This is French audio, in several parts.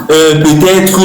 peut-être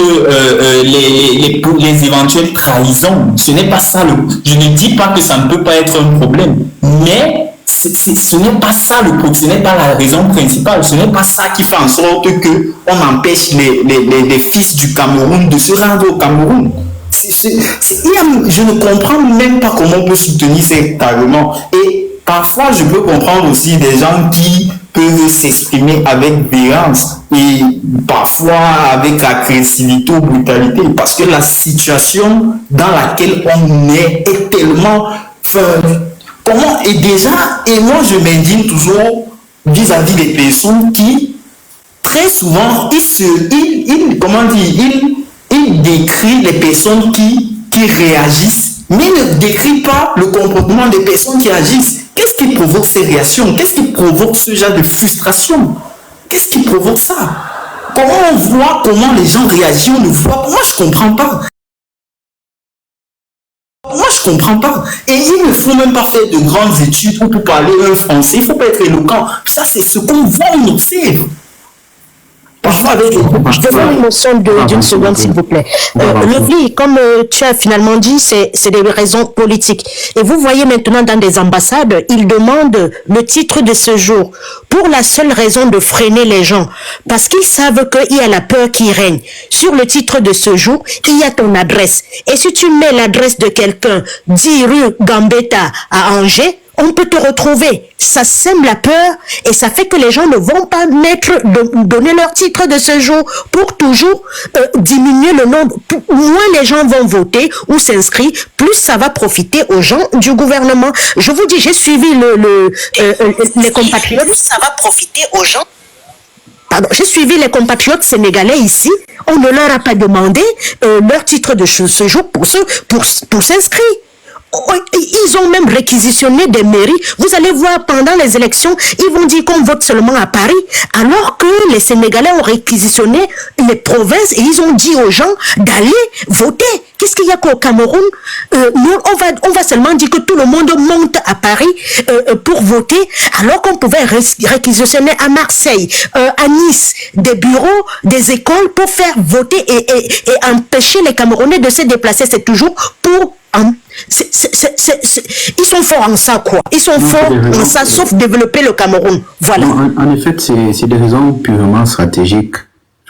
les éventuelles trahisons. Ce n'est pas ça. Je ne dis pas que ça ne peut pas être un problème, mais ce n'est pas ça le problème, ce n'est pas la raison principale, ce n'est pas ça qui fait en sorte qu'on empêche les fils du Cameroun de se rendre au Cameroun. Je ne comprends même pas comment on peut soutenir cet argument. Et parfois, je peux comprendre aussi des gens qui peuvent s'exprimer avec violence et parfois avec agressivité ou brutalité, parce que la situation dans laquelle on est tellement... Comment et déjà, et moi je m'indigne toujours vis-à-vis des personnes qui, très souvent, il décrit les personnes qui réagissent, mais ne décrit pas le comportement des personnes qui agissent. Qu'est-ce qui provoque ces réactions? Qu'est-ce qui provoque ce genre de frustration? Qu'est-ce qui provoque ça? Comment on voit comment les gens réagissent, on ne voit pas. Moi, je ne comprends pas. Moi, je ne comprends pas. Et il ne faut même pas faire de grandes études pour parler un français. Il ne faut pas être éloquent. Ça, c'est ce qu'on voit, on observe. Je vais faire une notion d'une seconde, s'il vous plaît. Lovely, comme tu as finalement dit, c'est des raisons politiques. Et vous voyez maintenant dans des ambassades, ils demandent le titre de séjour pour la seule raison de freiner les gens. Parce qu'ils savent qu'il y a la peur qui règne. Sur le titre de séjour, il y a ton adresse. Et si tu mets l'adresse de quelqu'un, 10 rue Gambetta à Angers, on peut te retrouver. Ça sème la peur et ça fait que les gens ne vont pas donner leur titre de séjour pour toujours diminuer le nombre. Moins les gens vont voter ou s'inscrire, plus ça va profiter aux gens du gouvernement. Je vous dis, j'ai suivi les compatriotes. Plus ça va profiter aux gens. Pardon, j'ai suivi les compatriotes sénégalais ici. On ne leur a pas demandé leur titre de séjour pour s'inscrire. Ils ont même réquisitionné des mairies. Vous allez voir pendant les élections, ils vont dire qu'on vote seulement à Paris, alors que les Sénégalais ont réquisitionné les provinces et ils ont dit aux gens d'aller voter. Qu'est-ce qu'il y a qu'au Cameroun? Nous, on va seulement dire que tout le monde monte à Paris pour voter, alors qu'on pouvait réquisitionner à Marseille, à Nice, des bureaux, des écoles pour faire voter et empêcher les Camerounais de se déplacer. C'est toujours pour... ils sont forts en ça, quoi. Ils sont forts en ça, sauf développer le Cameroun. Voilà. Non, en effet, c'est des raisons purement stratégiques.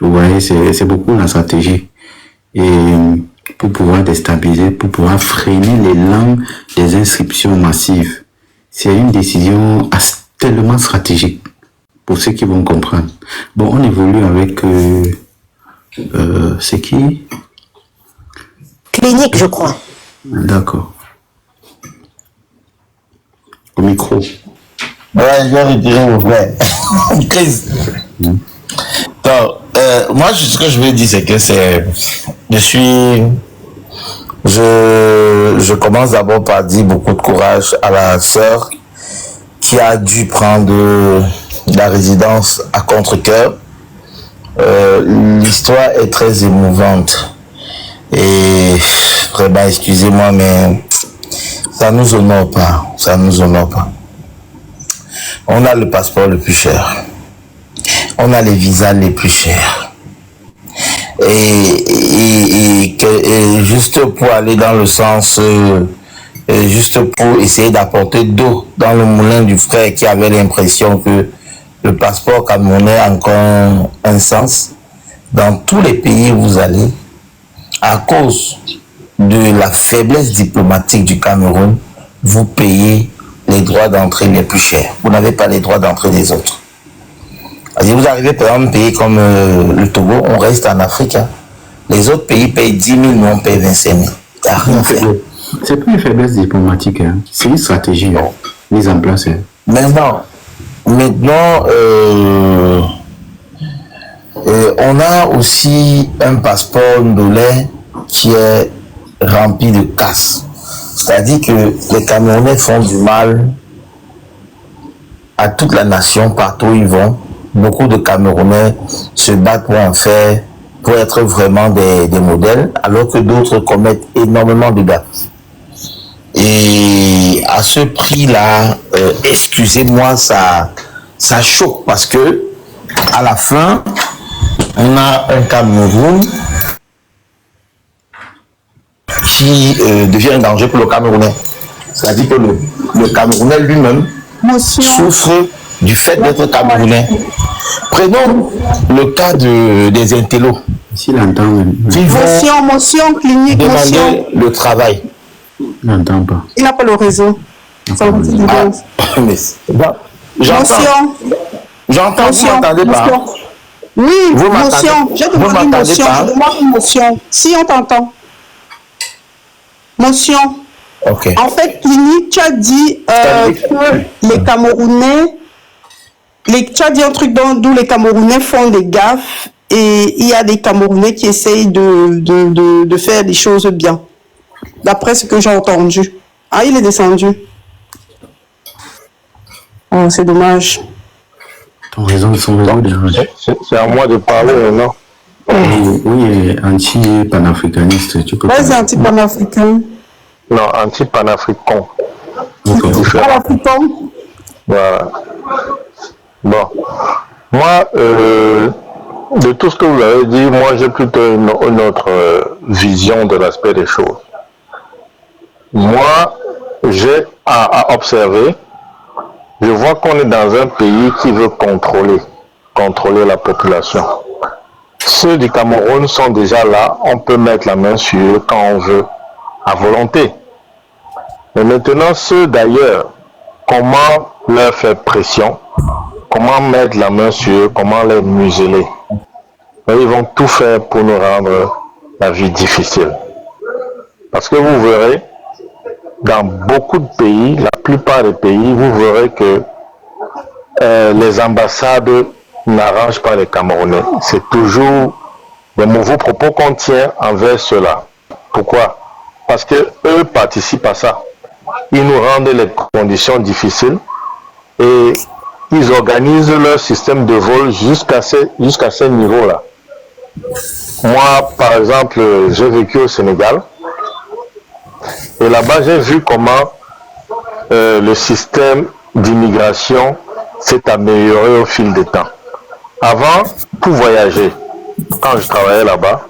Vous voyez, c'est beaucoup la stratégie. Et pour pouvoir déstabiliser, pour pouvoir freiner l'élan des inscriptions massives. C'est une décision tellement stratégique, pour ceux qui vont comprendre. Bon, on évolue avec... c'est qui? Clinique, je crois. D'accord. Au micro. Ouais, je vais retirer mon frère. Chris. Donc, moi, ce que je veux dire, c'est que je commence d'abord par dire beaucoup de courage à la sœur qui a dû prendre la résidence à contre-cœur. L'histoire est très émouvante. Et vraiment, excusez-moi, mais ça nous honore pas. Ça nous honore pas. On a le passeport le plus cher. On a les visas les plus chers. Et juste pour aller dans le sens, juste pour essayer d'apporter d'eau dans le moulin du frère qui avait l'impression que le passeport camerounais a encore un sens. Dans tous les pays où vous allez, à cause de la faiblesse diplomatique du Cameroun, vous payez les droits d'entrée les plus chers. Vous n'avez pas les droits d'entrée des autres. Si vous arrivez par exemple à un pays comme le Togo, on reste en Afrique. Hein. Les autres pays payent 10 000, nous on paye 25 000. C'est pas une faiblesse diplomatique, hein. C'est une stratégie mise en place. Hein. Maintenant, on a aussi un passeport ndolais qui est rempli de casse. C'est-à-dire que les Camerounais font du mal à toute la nation partout où ils vont. Beaucoup de Camerounais se battent pour en faire, pour être vraiment des modèles, alors que d'autres commettent énormément de gaffes. Et à ce prix-là, excusez-moi, ça choque parce que à la fin, on a un Cameroun qui devient un danger pour le Camerounais. C'est-à-dire que le Camerounais lui-même souffre du fait d'être Camerounais. Prenons le cas des intellos. S'il entend, Motion clinique, demander le travail. il n'entend pas. Il n'a pas le réseau. J'entends, vous m'entendez pas? Oui, vous motion. Je demande une motion. Je demande une motion. Si on t'entend. Motion. Ok. En fait, clinique, tu as dit que les Camerounais, tu as dit un truc d'où les Camerounais font des gaffes et il y a des Camerounais qui essayent de faire des choses bien. D'après ce que j'ai entendu. Ah, il est descendu. Oh, c'est dommage. Son réseau c'est à moi de parler, non? Oui, anti-panafricaniste, tu peux Vas-y, anti-panafricain. Non, anti-panafricain. Panafricain. Voilà. Bon. Moi, de tout ce que vous avez dit, moi j'ai plutôt une autre vision de l'aspect des choses. Moi, j'ai à observer, je vois qu'on est dans un pays qui veut contrôler la population. Ceux du Cameroun sont déjà là, on peut mettre la main sur eux quand on veut, à volonté. Mais maintenant, ceux d'ailleurs, comment leur faire pression, comment mettre la main sur eux, comment les museler. Ils vont tout faire pour nous rendre la vie difficile. Parce que vous verrez, dans beaucoup de pays, la plupart des pays, vous verrez que les ambassades n'arrangent pas les Camerounais. C'est toujours des mauvais propos qu'on tient envers ceux-là. Pourquoi? Parce que eux participent à ça. Ils nous rendent les conditions difficiles et ils organisent leur système de vol jusqu'à ce niveau-là. Moi, par exemple, j'ai vécu au Sénégal et là-bas, j'ai vu comment le système d'immigration s'est amélioré au fil du temps. Avant, pour voyager, quand je travaillais là-bas,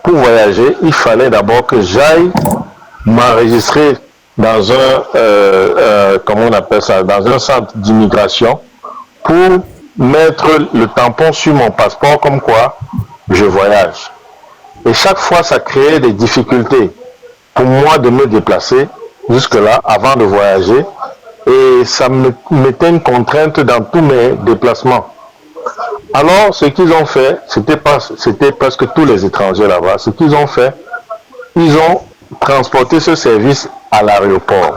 pour voyager, il fallait d'abord que j'aille m'enregistrer dans comment on appelle ça, dans un centre d'immigration pour mettre le tampon sur mon passeport comme quoi je voyage. Et chaque fois, ça créait des difficultés pour moi de me déplacer jusque-là avant de voyager et ça me mettait une contrainte dans tous mes déplacements. Alors, ce qu'ils ont fait, c'était presque tous les étrangers là-bas, ce qu'ils ont fait, ils ont transporté ce service à l'aéroport.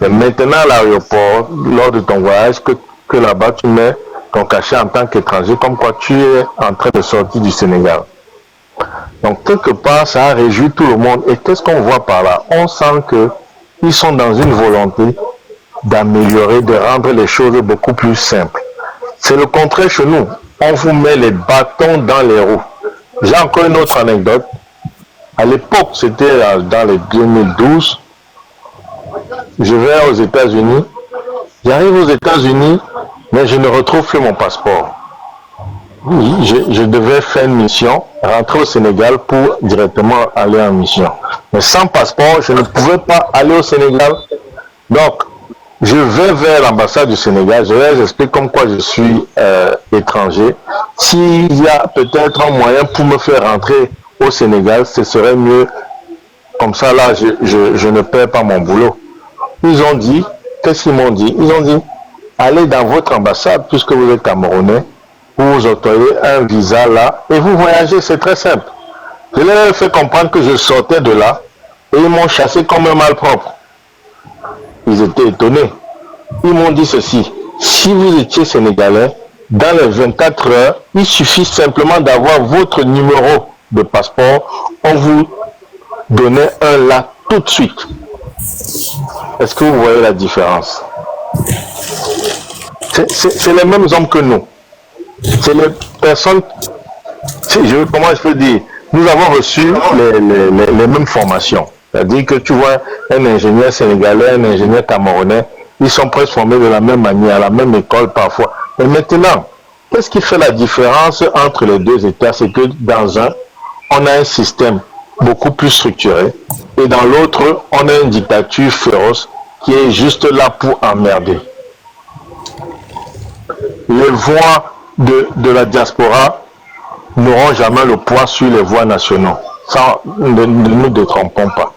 C'est maintenant à l'aéroport, lors de ton voyage, que là-bas tu mets ton cachet en tant qu'étranger, comme quoi tu es en train de sortir du Sénégal. Donc, quelque part, ça a réjoui tout le monde. Et qu'est-ce qu'on voit par là? On sent qu'ils sont dans une volonté d'améliorer, de rendre les choses beaucoup plus simples. C'est le contraire chez nous. On vous met les bâtons dans les roues. J'ai encore une autre anecdote. À l'époque, c'était dans les 2012. Je vais aux États-Unis. J'arrive aux États-Unis, mais je ne retrouve plus mon passeport. Oui, je devais faire une mission, rentrer au Sénégal pour directement aller en mission. Mais sans passeport, je ne pouvais pas aller au Sénégal. Donc, je vais vers l'ambassade du Sénégal, je leur explique comme quoi je suis étranger. S'il y a peut-être un moyen pour me faire rentrer au Sénégal, ce serait mieux. Comme ça, là, je ne perds pas mon boulot. Ils ont dit, qu'est-ce qu'ils m'ont dit? Ils ont dit, allez dans votre ambassade, puisque vous êtes Camerounais, vous vous octroyez un visa là, et vous voyagez, c'est très simple. Je leur ai fait comprendre que je sortais de là, et ils m'ont chassé comme un malpropre. Ils étaient étonnés. Ils m'ont dit ceci, si vous étiez sénégalais, dans les 24 heures, il suffit simplement d'avoir votre numéro de passeport, on vous donnait un là tout de suite. Est-ce que vous voyez la différence? C'est les mêmes hommes que nous. C'est les personnes, comment je peux dire, nous avons reçu les mêmes formations. C'est-à-dire que tu vois un ingénieur sénégalais, un ingénieur camerounais, ils sont presque formés de la même manière, à la même école parfois. Mais maintenant, Qu'est-ce qui fait la différence entre les deux États? C'est que dans un, on a un système beaucoup plus structuré et dans l'autre, on a une dictature féroce qui est juste là pour emmerder. Les voix de la diaspora n'auront jamais le poids sur les voix nationaux. Ça, ne nous détrompons pas.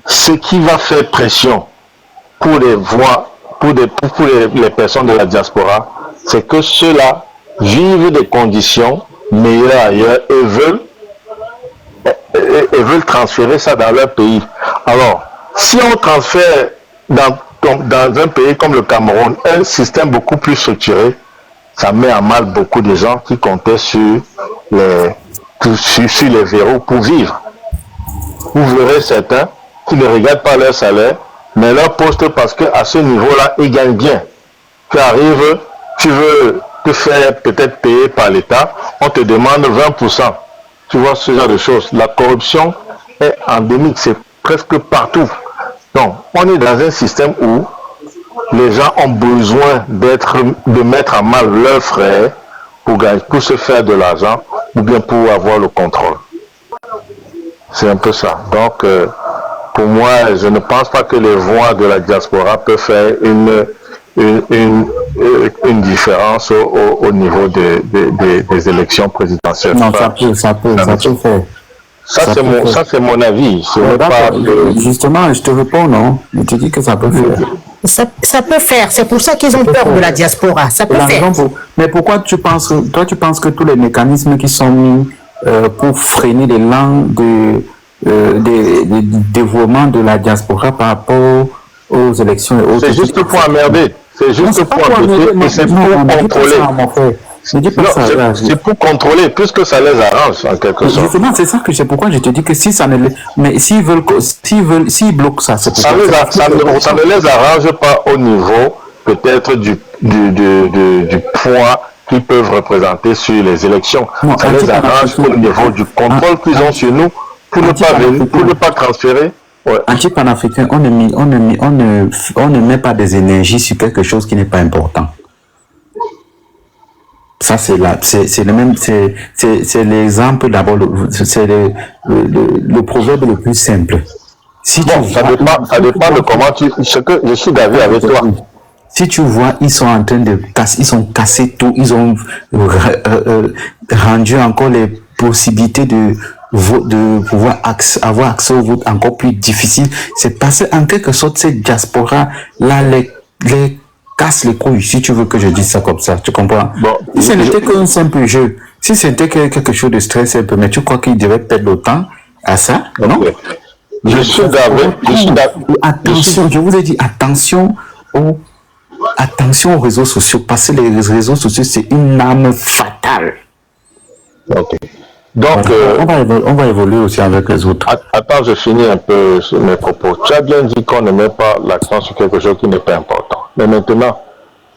Ce qui va faire pression pour les voix, pour les personnes de la diaspora, c'est que ceux-là vivent des conditions meilleures ailleurs et veulent transférer ça dans leur pays. Alors, si on transfère dans un pays comme le Cameroun un système beaucoup plus structuré, ça met à mal beaucoup de gens qui comptaient sur les verrous pour vivre. Vous verrez certains qui ne regardent pas leur salaire, mais leur poste parce qu'à ce niveau-là, ils gagnent bien. Tu arrives, tu veux te faire peut-être payer par l'État, on te demande 20%. Tu vois ce genre de choses. La corruption est endémique, c'est presque partout. Donc, on est dans un système où les gens ont besoin de mettre à mal leurs frères pour se faire de l'argent ou bien pour avoir le contrôle. C'est un peu ça. Donc, pour moi, je ne pense pas que les voix de la diaspora peuvent faire une différence au niveau des élections présidentielles. Non, ça peut faire. Ça, c'est mon avis. Justement, je te réponds, non? Je te dis que ça peut faire. Ça peut faire. C'est pour ça qu'ils ont peur de la diaspora. Ça peut faire. Mais pourquoi tu penses que tous les mécanismes qui sont mis pour freiner l'élan de développement de la diaspora par rapport aux élections et autres. C'est juste pour emmerder. C'est juste pour emmerder et c'est pour contrôler. C'est pour contrôler, puisque ça les arrange en quelque sorte. Justement, c'est pourquoi je te dis que si ça ne les... Mais s'ils bloquent ça, c'est ça ne les arrange pas au niveau peut-être du poids qu'ils peuvent représenter sur les élections. Non, ça les arrange au niveau du contrôle qu'ils ont sur nous pour ne pas transférer. Ouais. Anti-panafricain, on ne met pas des énergies sur quelque chose qui n'est pas important. Ça, c'est l'exemple d'abord, c'est le proverbe le plus simple. Ça dépend de comment je suis d'avis avec toi. Si tu vois, ils sont en train de casser, ils ont cassé tout, ils ont rendu encore les possibilités de pouvoir avoir accès au vote encore plus difficile. C'est parce en quelque sorte, cette diaspora-là les casse les couilles, si tu veux que je dise ça comme ça, tu comprends? Bon, si ce n'était qu'un simple jeu, si c'était quelque chose de stress un peu, mais tu crois qu'il devait perdre le temps à ça? Okay. Non? Je suis d'accord. Attention, je vous ai dit, attention aux réseaux sociaux, parce que les réseaux sociaux, c'est une arme fatale. Ok. Donc, on va évoluer aussi avec les autres. Attends, je finis un peu mes propos. Tu as bien dit qu'on ne met pas l'accent sur quelque chose qui n'est pas important. Mais maintenant,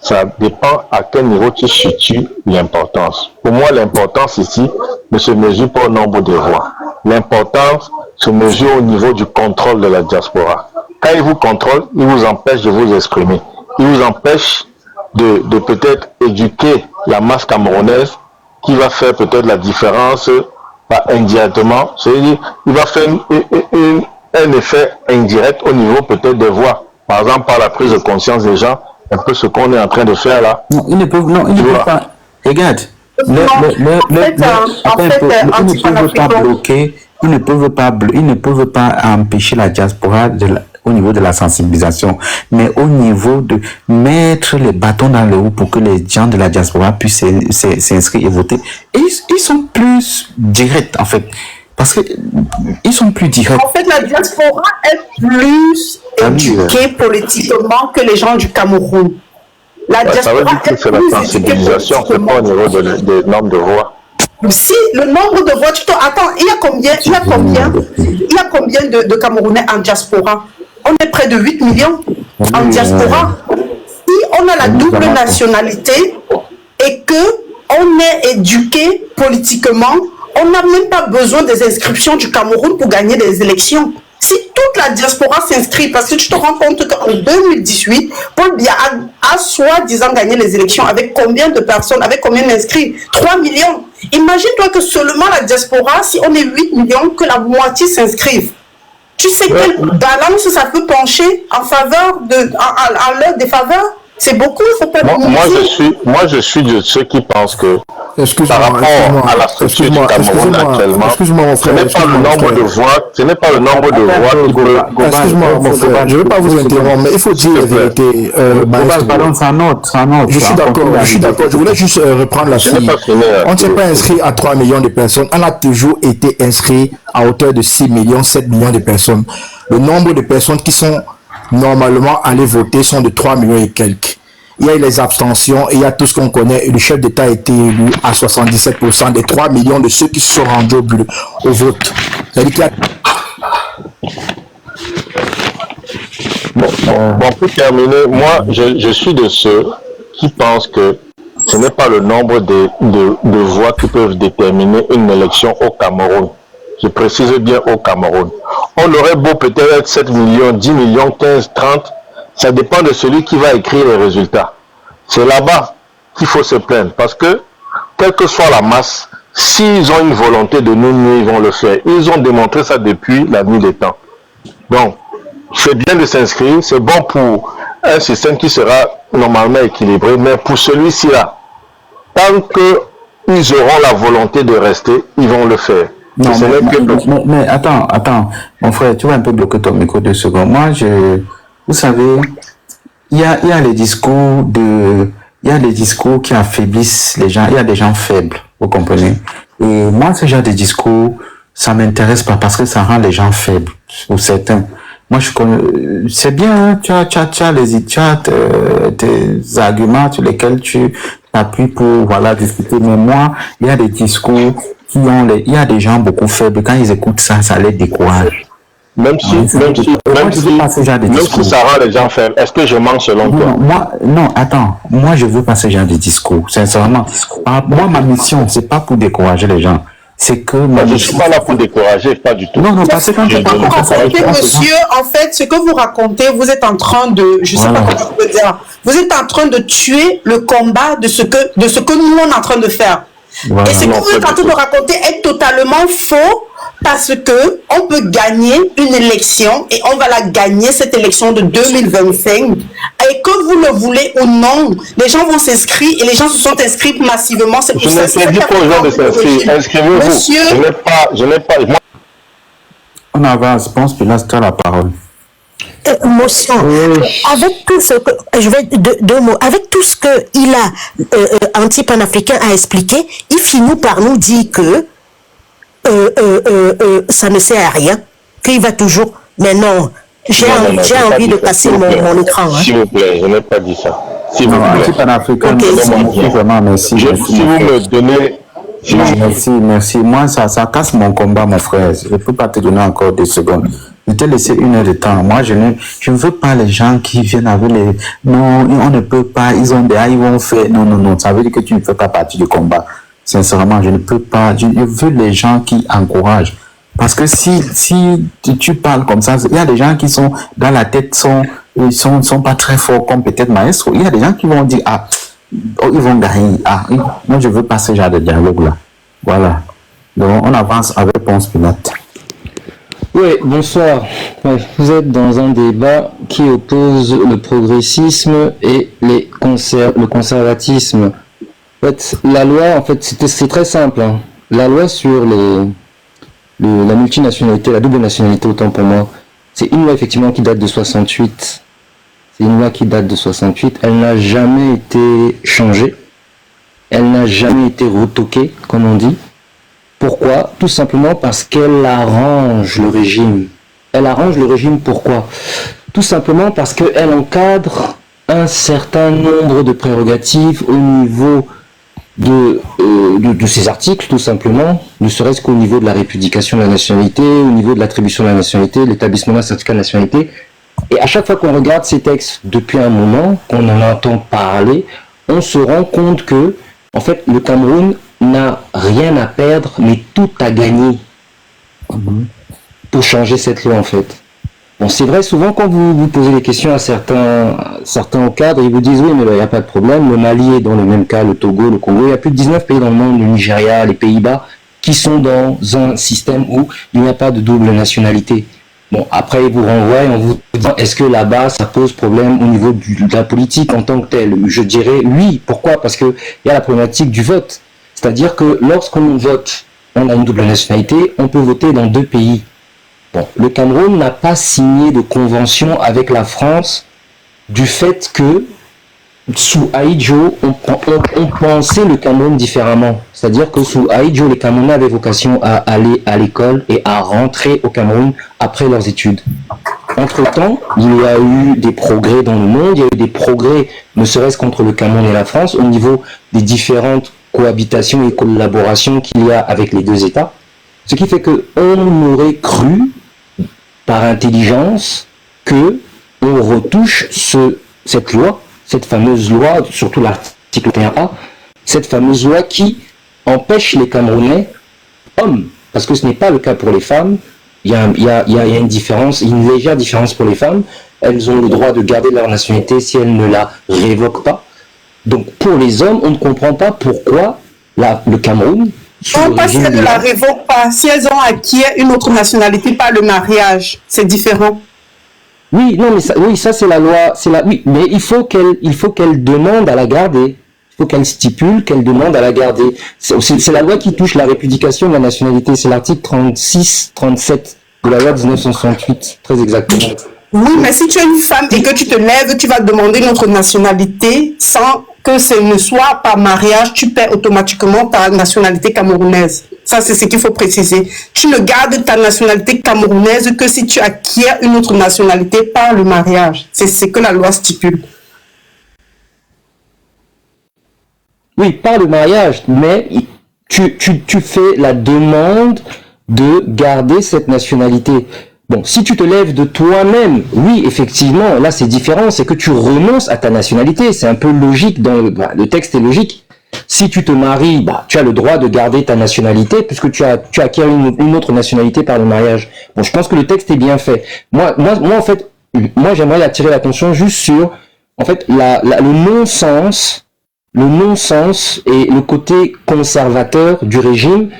ça dépend à quel niveau tu situes l'importance. Pour moi, l'importance ici ne se mesure pas au nombre de voix. L'importance se mesure au niveau du contrôle de la diaspora. Quand ils vous contrôlent, ils vous empêchent de vous exprimer. Ils vous empêchent de peut-être éduquer la masse camerounaise qui va faire peut-être la différence indirectement. C'est-à-dire, il va faire un effet indirect au niveau peut-être des voix. Par exemple, par la prise de conscience des gens, un peu ce qu'on est en train de faire là. Non, ils ne peuvent pas. Regarde, ils ne peuvent pas empêcher la diaspora au niveau de la sensibilisation, mais au niveau de mettre les bâtons dans les roues pour que les gens de la diaspora puissent s'inscrire et voter. Et ils sont plus directs, en fait. Parce qu'ils sont plus directs. En fait, la diaspora est plus éduquée politiquement que les gens du Cameroun. La diaspora ça veut dire que c'est la sensibilisation, c'est pas au niveau des nombres de voix. Si le nombre de voix, attends, il y a combien de Camerounais en diaspora? On est près de 8 millions en diaspora. Si on a la double nationalité et que on est éduqué politiquement, on n'a même pas besoin des inscriptions du Cameroun pour gagner des élections. Si toute la diaspora s'inscrit, parce que tu te rends compte qu'en 2018, Paul Biya a soi-disant gagné les élections avec combien de personnes, avec combien d'inscrits? 3 millions. Imagine-toi que seulement la diaspora, si on est 8 millions, que la moitié s'inscrivent. Tu sais quelle balance ça peut pencher en faveur en leur défaveur? C'est beaucoup, il faut pas moi, je suis de ceux qui pensent que par rapport à la structure du Cameroun actuellement, ce n'est pas le nombre de voix, ce n'est pas le nombre de voix qui peut... Excuse-moi, mon frère, je ne veux pas vous interrompre, mais il faut dire la vérité. Je suis d'accord, je voulais juste reprendre la suite. On ne s'est pas inscrit à 3 millions de personnes, on a toujours été inscrit à hauteur de 6 millions, 7 millions de personnes. Le nombre de personnes qui sont normalement allées voter sont de 3 millions et quelques. Il y a eu les abstentions et il y a tout ce qu'on connaît. Et le chef d'État a été élu à 77% des 3 millions de ceux qui se sont rendus au vote. C'est-à-dire qu'il y a... Bon, pour terminer, moi, je suis de ceux qui pensent que ce n'est pas le nombre de voix qui peuvent déterminer une élection au Cameroun. Je précise bien au Cameroun. On aurait beau peut-être être 7 millions, 10 millions, 15, 30, ça dépend de celui qui va écrire les résultats. C'est là-bas qu'il faut se plaindre parce que, quelle que soit la masse, s'ils ont une volonté de nous nuire, ils vont le faire. Ils ont démontré ça depuis la nuit des temps. Donc, c'est bien de s'inscrire, c'est bon pour un système qui sera normalement équilibré, mais pour celui-ci-là, tant qu'ils auront la volonté de rester, ils vont le faire. Non, mais attends, mon frère, tu vas un peu bloquer ton micro 2 secondes. Moi, vous savez, il y a les discours qui affaiblissent les gens. Il y a des gens faibles, vous comprenez. Et moi, ce genre de discours, ça m'intéresse pas parce que ça rend les gens faibles, ou certains. Moi, c'est bien, hein, tu as tes arguments sur lesquels tu t'appuies pour, discuter. Mais moi, il y a des discours il y a des gens beaucoup faibles. Quand ils écoutent ça, ça les décourage. Même si ça rend les gens faibles, est-ce que je mens selon toi? Moi, je veux pas ce genre de discours, sincèrement. Moi, ma mission, c'est pas pour décourager les gens. C'est que je suis pas là pour décourager, pas du tout. Non, parce que quand tu parles monsieur, en fait, ce que vous racontez, vous êtes en train de, je sais pas comment je peux dire, vous êtes en train de tuer le combat de ce que nous on est en train de faire. Voilà. Et ce que vous êtes en train de raconter est totalement faux parce que on peut gagner une élection et on va la gagner cette élection de 2025 et que vous le voulez ou non, les gens vont s'inscrire et les gens se sont inscrits massivement. C'est pour ça que je n'ai pas aux gens de s'inscrire. Inscrivez-vous. Monsieur, je n'ai pas. On avance. Je pense que là, tu as la parole. Motion, avec tout ce que deux mots, avec tout ce que il a anti-panafricain a expliqué, il finit par nous dire que ça ne sert à rien, qu'il va toujours. Mais non, j'ai envie de passer mon écran. S'il vous plaît, je n'ai pas dit ça. S'il vous plaît. Anti-panafricain, vraiment merci. Si vous me donnez. Merci. Moi, ça casse mon combat, mon frère. Je ne peux pas te donner encore 2 secondes. Je t'ai laissé 1 heure de temps. Moi, je ne veux pas les gens qui viennent avec les... Non, on ne peut pas, ils ont des... ils vont faire... Non. Ça veut dire que tu ne fais pas partie du combat. Sincèrement, je ne peux pas. Je veux les gens qui encouragent. Parce que si tu parles comme ça, il y a des gens qui sont dans la tête, ils sont pas très forts comme peut-être Maestro. Il y a des gens qui vont dire, ils vont gagner. Moi, je veux pas ce genre de dialogue-là. Voilà. Donc, on avance avec Ponce Pilate. Oui, bonsoir. Vous êtes dans un débat qui oppose le progressisme et le conservatisme. En fait, la loi, c'est très simple. Hein. La loi sur la multinationalité, la double nationalité, autant pour moi, c'est une loi effectivement qui date de 68. C'est une loi qui date de 68. Elle n'a jamais été changée. Elle n'a jamais été retoquée, comme on dit. Pourquoi? Tout simplement parce qu'elle arrange le régime. Elle arrange le régime pourquoi? Tout simplement parce qu'elle encadre un certain nombre de prérogatives au niveau de ces articles, tout simplement, ne serait-ce qu'au niveau de la répudication de la nationalité, au niveau de l'attribution de la nationalité, l'établissement d'un certificat de nationalité. Et à chaque fois qu'on regarde ces textes depuis un moment, qu'on en entend parler, on se rend compte que, en fait, le Cameroun n'a rien à perdre, mais tout à gagner. pour changer cette loi en fait. Bon, c'est vrai, souvent quand vous posez des questions à certains au cadre, ils vous disent oui, mais il n'y a pas de problème, le Mali est dans le même cas, le Togo, le Congo, il y a plus de 19 pays dans le monde, le Nigeria, les Pays-Bas, qui sont dans un système où il n'y a pas de double nationalité. Bon, après, ils vous renvoient et on vous dit, est-ce que là-bas, ça pose problème au niveau de la politique en tant que telle? Je dirais oui. Pourquoi? Parce que il y a la problématique du vote. C'est-à-dire que lorsqu'on vote, on a une double nationalité, on peut voter dans 2 pays. Bon, le Cameroun n'a pas signé de convention avec la France du fait que sous Ahidjo, on pensait le Cameroun différemment. C'est-à-dire que sous Ahidjo, les Camerounais avaient vocation à aller à l'école et à rentrer au Cameroun après leurs études. Entre-temps, il y a eu des progrès dans le monde, il y a eu des progrès, ne serait-ce qu'entre le Cameroun et la France, au niveau des différentes cohabitations et collaborations qu'il y a avec les 2 États. Ce qui fait qu'on aurait cru, par intelligence, que on retouche cette loi, cette fameuse loi, surtout l'article 1A, cette fameuse loi qui empêche les Camerounais, hommes, parce que ce n'est pas le cas pour les femmes, il y a une différence, une légère différence pour les femmes, elles ont le droit de garder leur nationalité si elles ne la révoquent pas. Donc pour les hommes, on ne comprend pas pourquoi le Cameroun... Non, pas si elles ne la révoquent pas, si elles ont acquis une autre nationalité par le mariage, c'est différent. Oui, non, mais ça c'est la loi, oui, mais il faut qu'elle demande à la garder. Il faut qu'elle stipule qu'elle demande à la garder. C'est la loi qui touche la répudication de la nationalité. C'est l'article 36-37 de la loi de 1968, très exactement. Oui, mais si tu es une femme et que tu te lèves, tu vas demander notre nationalité sans que ce ne soit par mariage, tu perds automatiquement ta nationalité camerounaise. Ça, c'est ce qu'il faut préciser. Tu ne gardes ta nationalité camerounaise que si tu acquiers une autre nationalité par le mariage. C'est ce que la loi stipule. Oui, par le mariage, mais tu fais la demande de garder cette nationalité. Bon, si tu te lèves de toi-même, oui, effectivement, là c'est différent, c'est que tu renonces à ta nationalité, c'est un peu logique, le texte est logique. Si tu te maries, tu as le droit de garder ta nationalité puisque tu acquiers une autre nationalité par le mariage. Bon, je pense que le texte est bien fait. Moi en fait, j'aimerais attirer l'attention juste sur, en fait, le non-sens et le côté conservateur du régime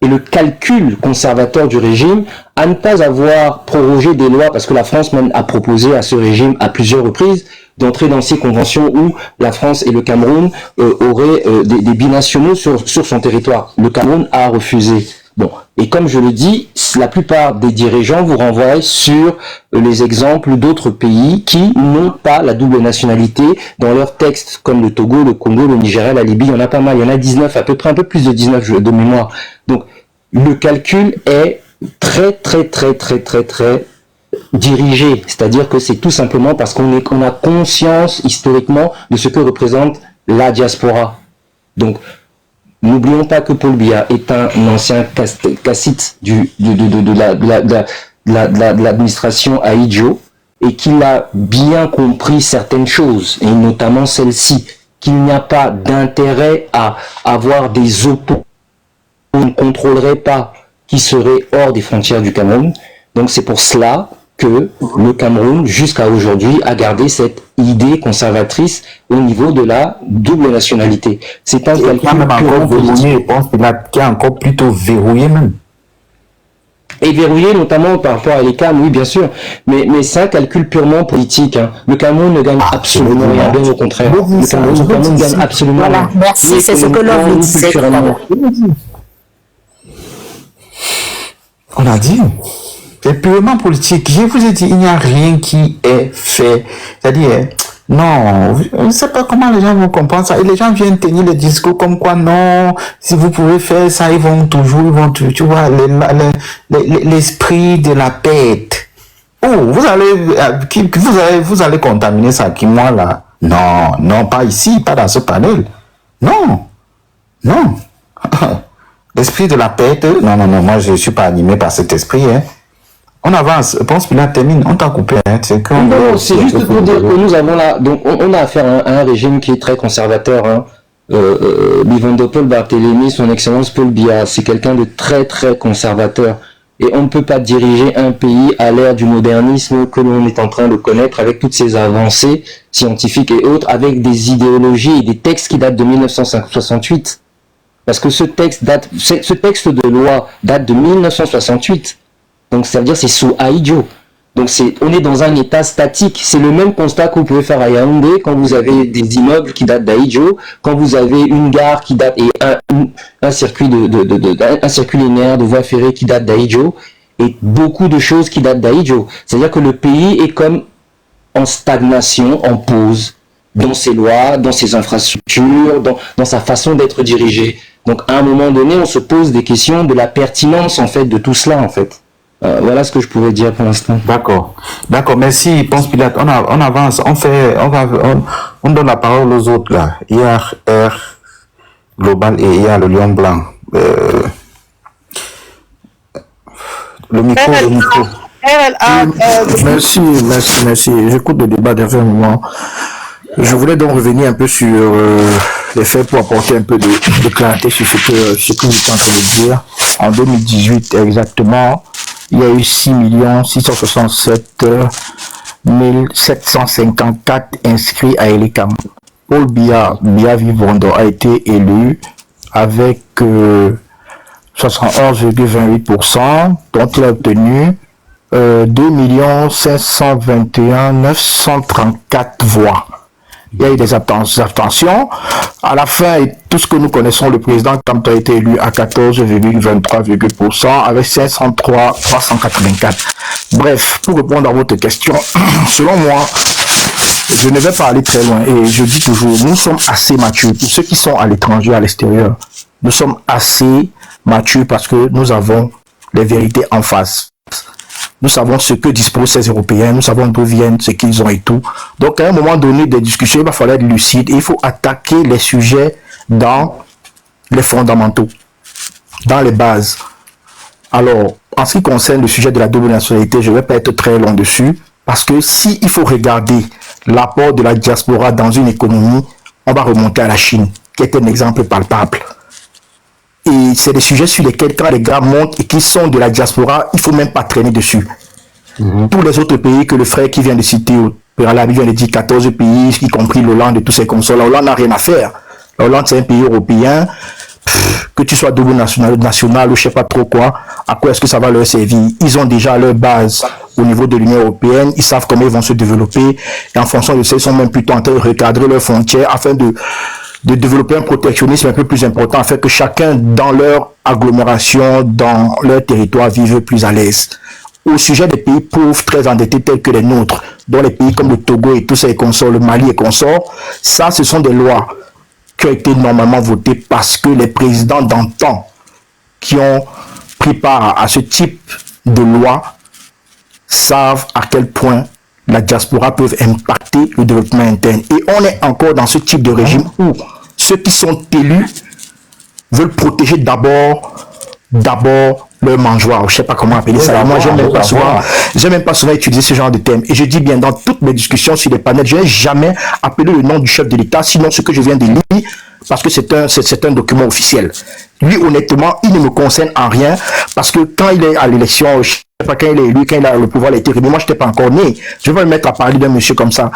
et le calcul conservateur du régime à ne pas avoir prorogé des lois, parce que la France même a proposé à ce régime à plusieurs reprises d'entrer dans ces conventions où la France et le Cameroun auraient des binationaux sur son territoire. Le Cameroun a refusé. Bon, et comme je le dis, la plupart des dirigeants vous renvoient sur les exemples d'autres pays qui n'ont pas la double nationalité dans leurs textes, comme le Togo, le Congo, le Nigeria, la Libye, il y en a pas mal, il y en a 19 à peu près, un peu plus de 19 de mémoire. Donc, le calcul est très dirigé, c'est-à-dire que c'est tout simplement parce qu'on a conscience historiquement de ce que représente la diaspora. Donc, n'oublions pas que Paul Biya est un ancien cacique de l'administration Ahidjo et qu'il a bien compris certaines choses, et notamment celle-ci, qu'il n'y a pas d'intérêt à avoir des opposants qu'on ne contrôlerait pas, qui seraient hors des frontières du Cameroun. Donc c'est pour cela que le Cameroun, jusqu'à aujourd'hui, a gardé cette idée conservatrice au niveau de la double nationalité. C'est un calcul purement politique. Je pense qu'il a encore plutôt verrouillé même. Et verrouillé notamment par rapport à l'ECAM, oui bien sûr, mais c'est un calcul purement politique. Hein. Le Cameroun ne gagne absolument rien, bien au contraire. Le Cameroun gagne absolument rien. Merci, c'est ce que l'on vous disait. On a dit, c'est purement politique. Je vous ai dit, il n'y a rien qui est fait. C'est-à-dire, non, je ne sais pas comment les gens vont comprendre ça. Et les gens viennent tenir le discours comme quoi, non, si vous pouvez faire ça, ils vont, tu vois, l'esprit de la paix. Oh, vous allez contaminer ça qui, moi, là. Non, pas ici, pas dans ce panel. Non. L'esprit de la paix, non, moi je ne suis pas animé par cet esprit. Hein. On avance, je pense que là termine, on t'a coupé. Hein. C'est juste pour dire que nous avons là, donc on a affaire à un régime qui est très conservateur. Hein. Bivonde Paul Barthélémy, son excellence Paul Biya, c'est quelqu'un de très conservateur. Et on ne peut pas diriger un pays à l'ère du modernisme que l'on est en train de connaître avec toutes ces avancées scientifiques et autres, avec des idéologies et des textes qui datent de 1968. Parce que ce texte de loi date de 1968. Donc ça veut dire c'est sous Ahidjo. Donc on est dans un état statique. C'est le même constat que vous pouvez faire à Yaoundé quand vous avez des immeubles qui datent d'Ahidjo, quand vous avez une gare qui date et un circuit un circuit linéaire de voies ferrées qui date d'Ahidjo et beaucoup de choses qui datent d'Ahidjo. C'est-à-dire que le pays est comme en stagnation, en pause dans ses lois, dans ses infrastructures, dans sa façon d'être dirigé. Donc à un moment donné, on se pose des questions de la pertinence en fait de tout cela en fait. Voilà ce que je pourrais dire pour l'instant. D'accord, merci. Ponce Pilate, on avance, on donne la parole aux autres là. Il y a Air Global et il y a le Lion Blanc. Le micro. Merci. J'écoute le débat d'un moment. Je voulais donc revenir un peu sur les faits pour apporter un peu de clarté sur ce que vous êtes en train de dire. En 2018 exactement, il y a eu 6 667 754 inscrits à Elikam. Paul Biya Vivondo a été élu avec 71,28%, dont il a obtenu 2 521 934 voix. Il y a eu des abstentions. À la fin, tout ce que nous connaissons, le président Kamto a été élu à 14,23% avec 503 384. Bref, pour répondre à votre question, selon moi, je ne vais pas aller très loin et je dis toujours, nous sommes assez matures. Pour ceux qui sont à l'étranger, à l'extérieur, nous sommes assez matures parce que nous avons les vérités en face. Nous savons ce que disposent ces Européens, nous savons d'où viennent, ce qu'ils ont et tout. Donc, à un moment donné des discussions, il va falloir être lucide et il faut attaquer les sujets dans les fondamentaux, dans les bases. Alors, en ce qui concerne le sujet de la double nationalité, je ne vais pas être très long dessus, parce que s'il faut regarder l'apport de la diaspora dans une économie, on va remonter à la Chine, qui est un exemple palpable. Et c'est des sujets sur lesquels, quand les gars montent et qui sont de la diaspora, il ne faut même pas traîner dessus. Tous les autres pays que le frère qui vient de citer, il vient de dire 14 pays, y compris l'Hollande et tous ces consoles. La Hollande n'a rien à faire. La Hollande, c'est un pays européen. Que tu sois double national ou je ne sais pas trop quoi, à quoi est-ce que ça va leur servir? Ils ont déjà leur base au niveau de l'Union européenne, ils savent comment ils vont se développer, et en fonction de ça, ils sont même plutôt en train de recadrer leurs frontières afin de développer un protectionnisme un peu plus important, afin que chacun dans leur agglomération, dans leur territoire, vive plus à l'aise. Au sujet des pays pauvres, très endettés tels que les nôtres, dont les pays comme le Togo et tous ces consorts, le Mali et consorts, ça, ce sont des lois qui ont été normalement votées parce que les présidents d'antan qui ont pris part à ce type de loi savent à quel point la diaspora peut impacter le développement interne. Et on est encore dans ce type de régime où ceux qui sont élus veulent protéger d'abord leur mangeoire, je ne sais pas comment appeler ça. Moi, j'aime même pas souvent utiliser ce genre de terme. Et je dis bien, dans toutes mes discussions sur les panels, je n'ai jamais appelé le nom du chef de l'État, sinon ce que je viens de lire, parce que c'est un document officiel. Lui, honnêtement, il ne me concerne en rien, parce que quand il est à l'élection, je ne sais pas, quand il est élu, quand il a le pouvoir, il a été réuni, moi, je n'étais pas encore né. Je vais me mettre à parler d'un monsieur comme ça.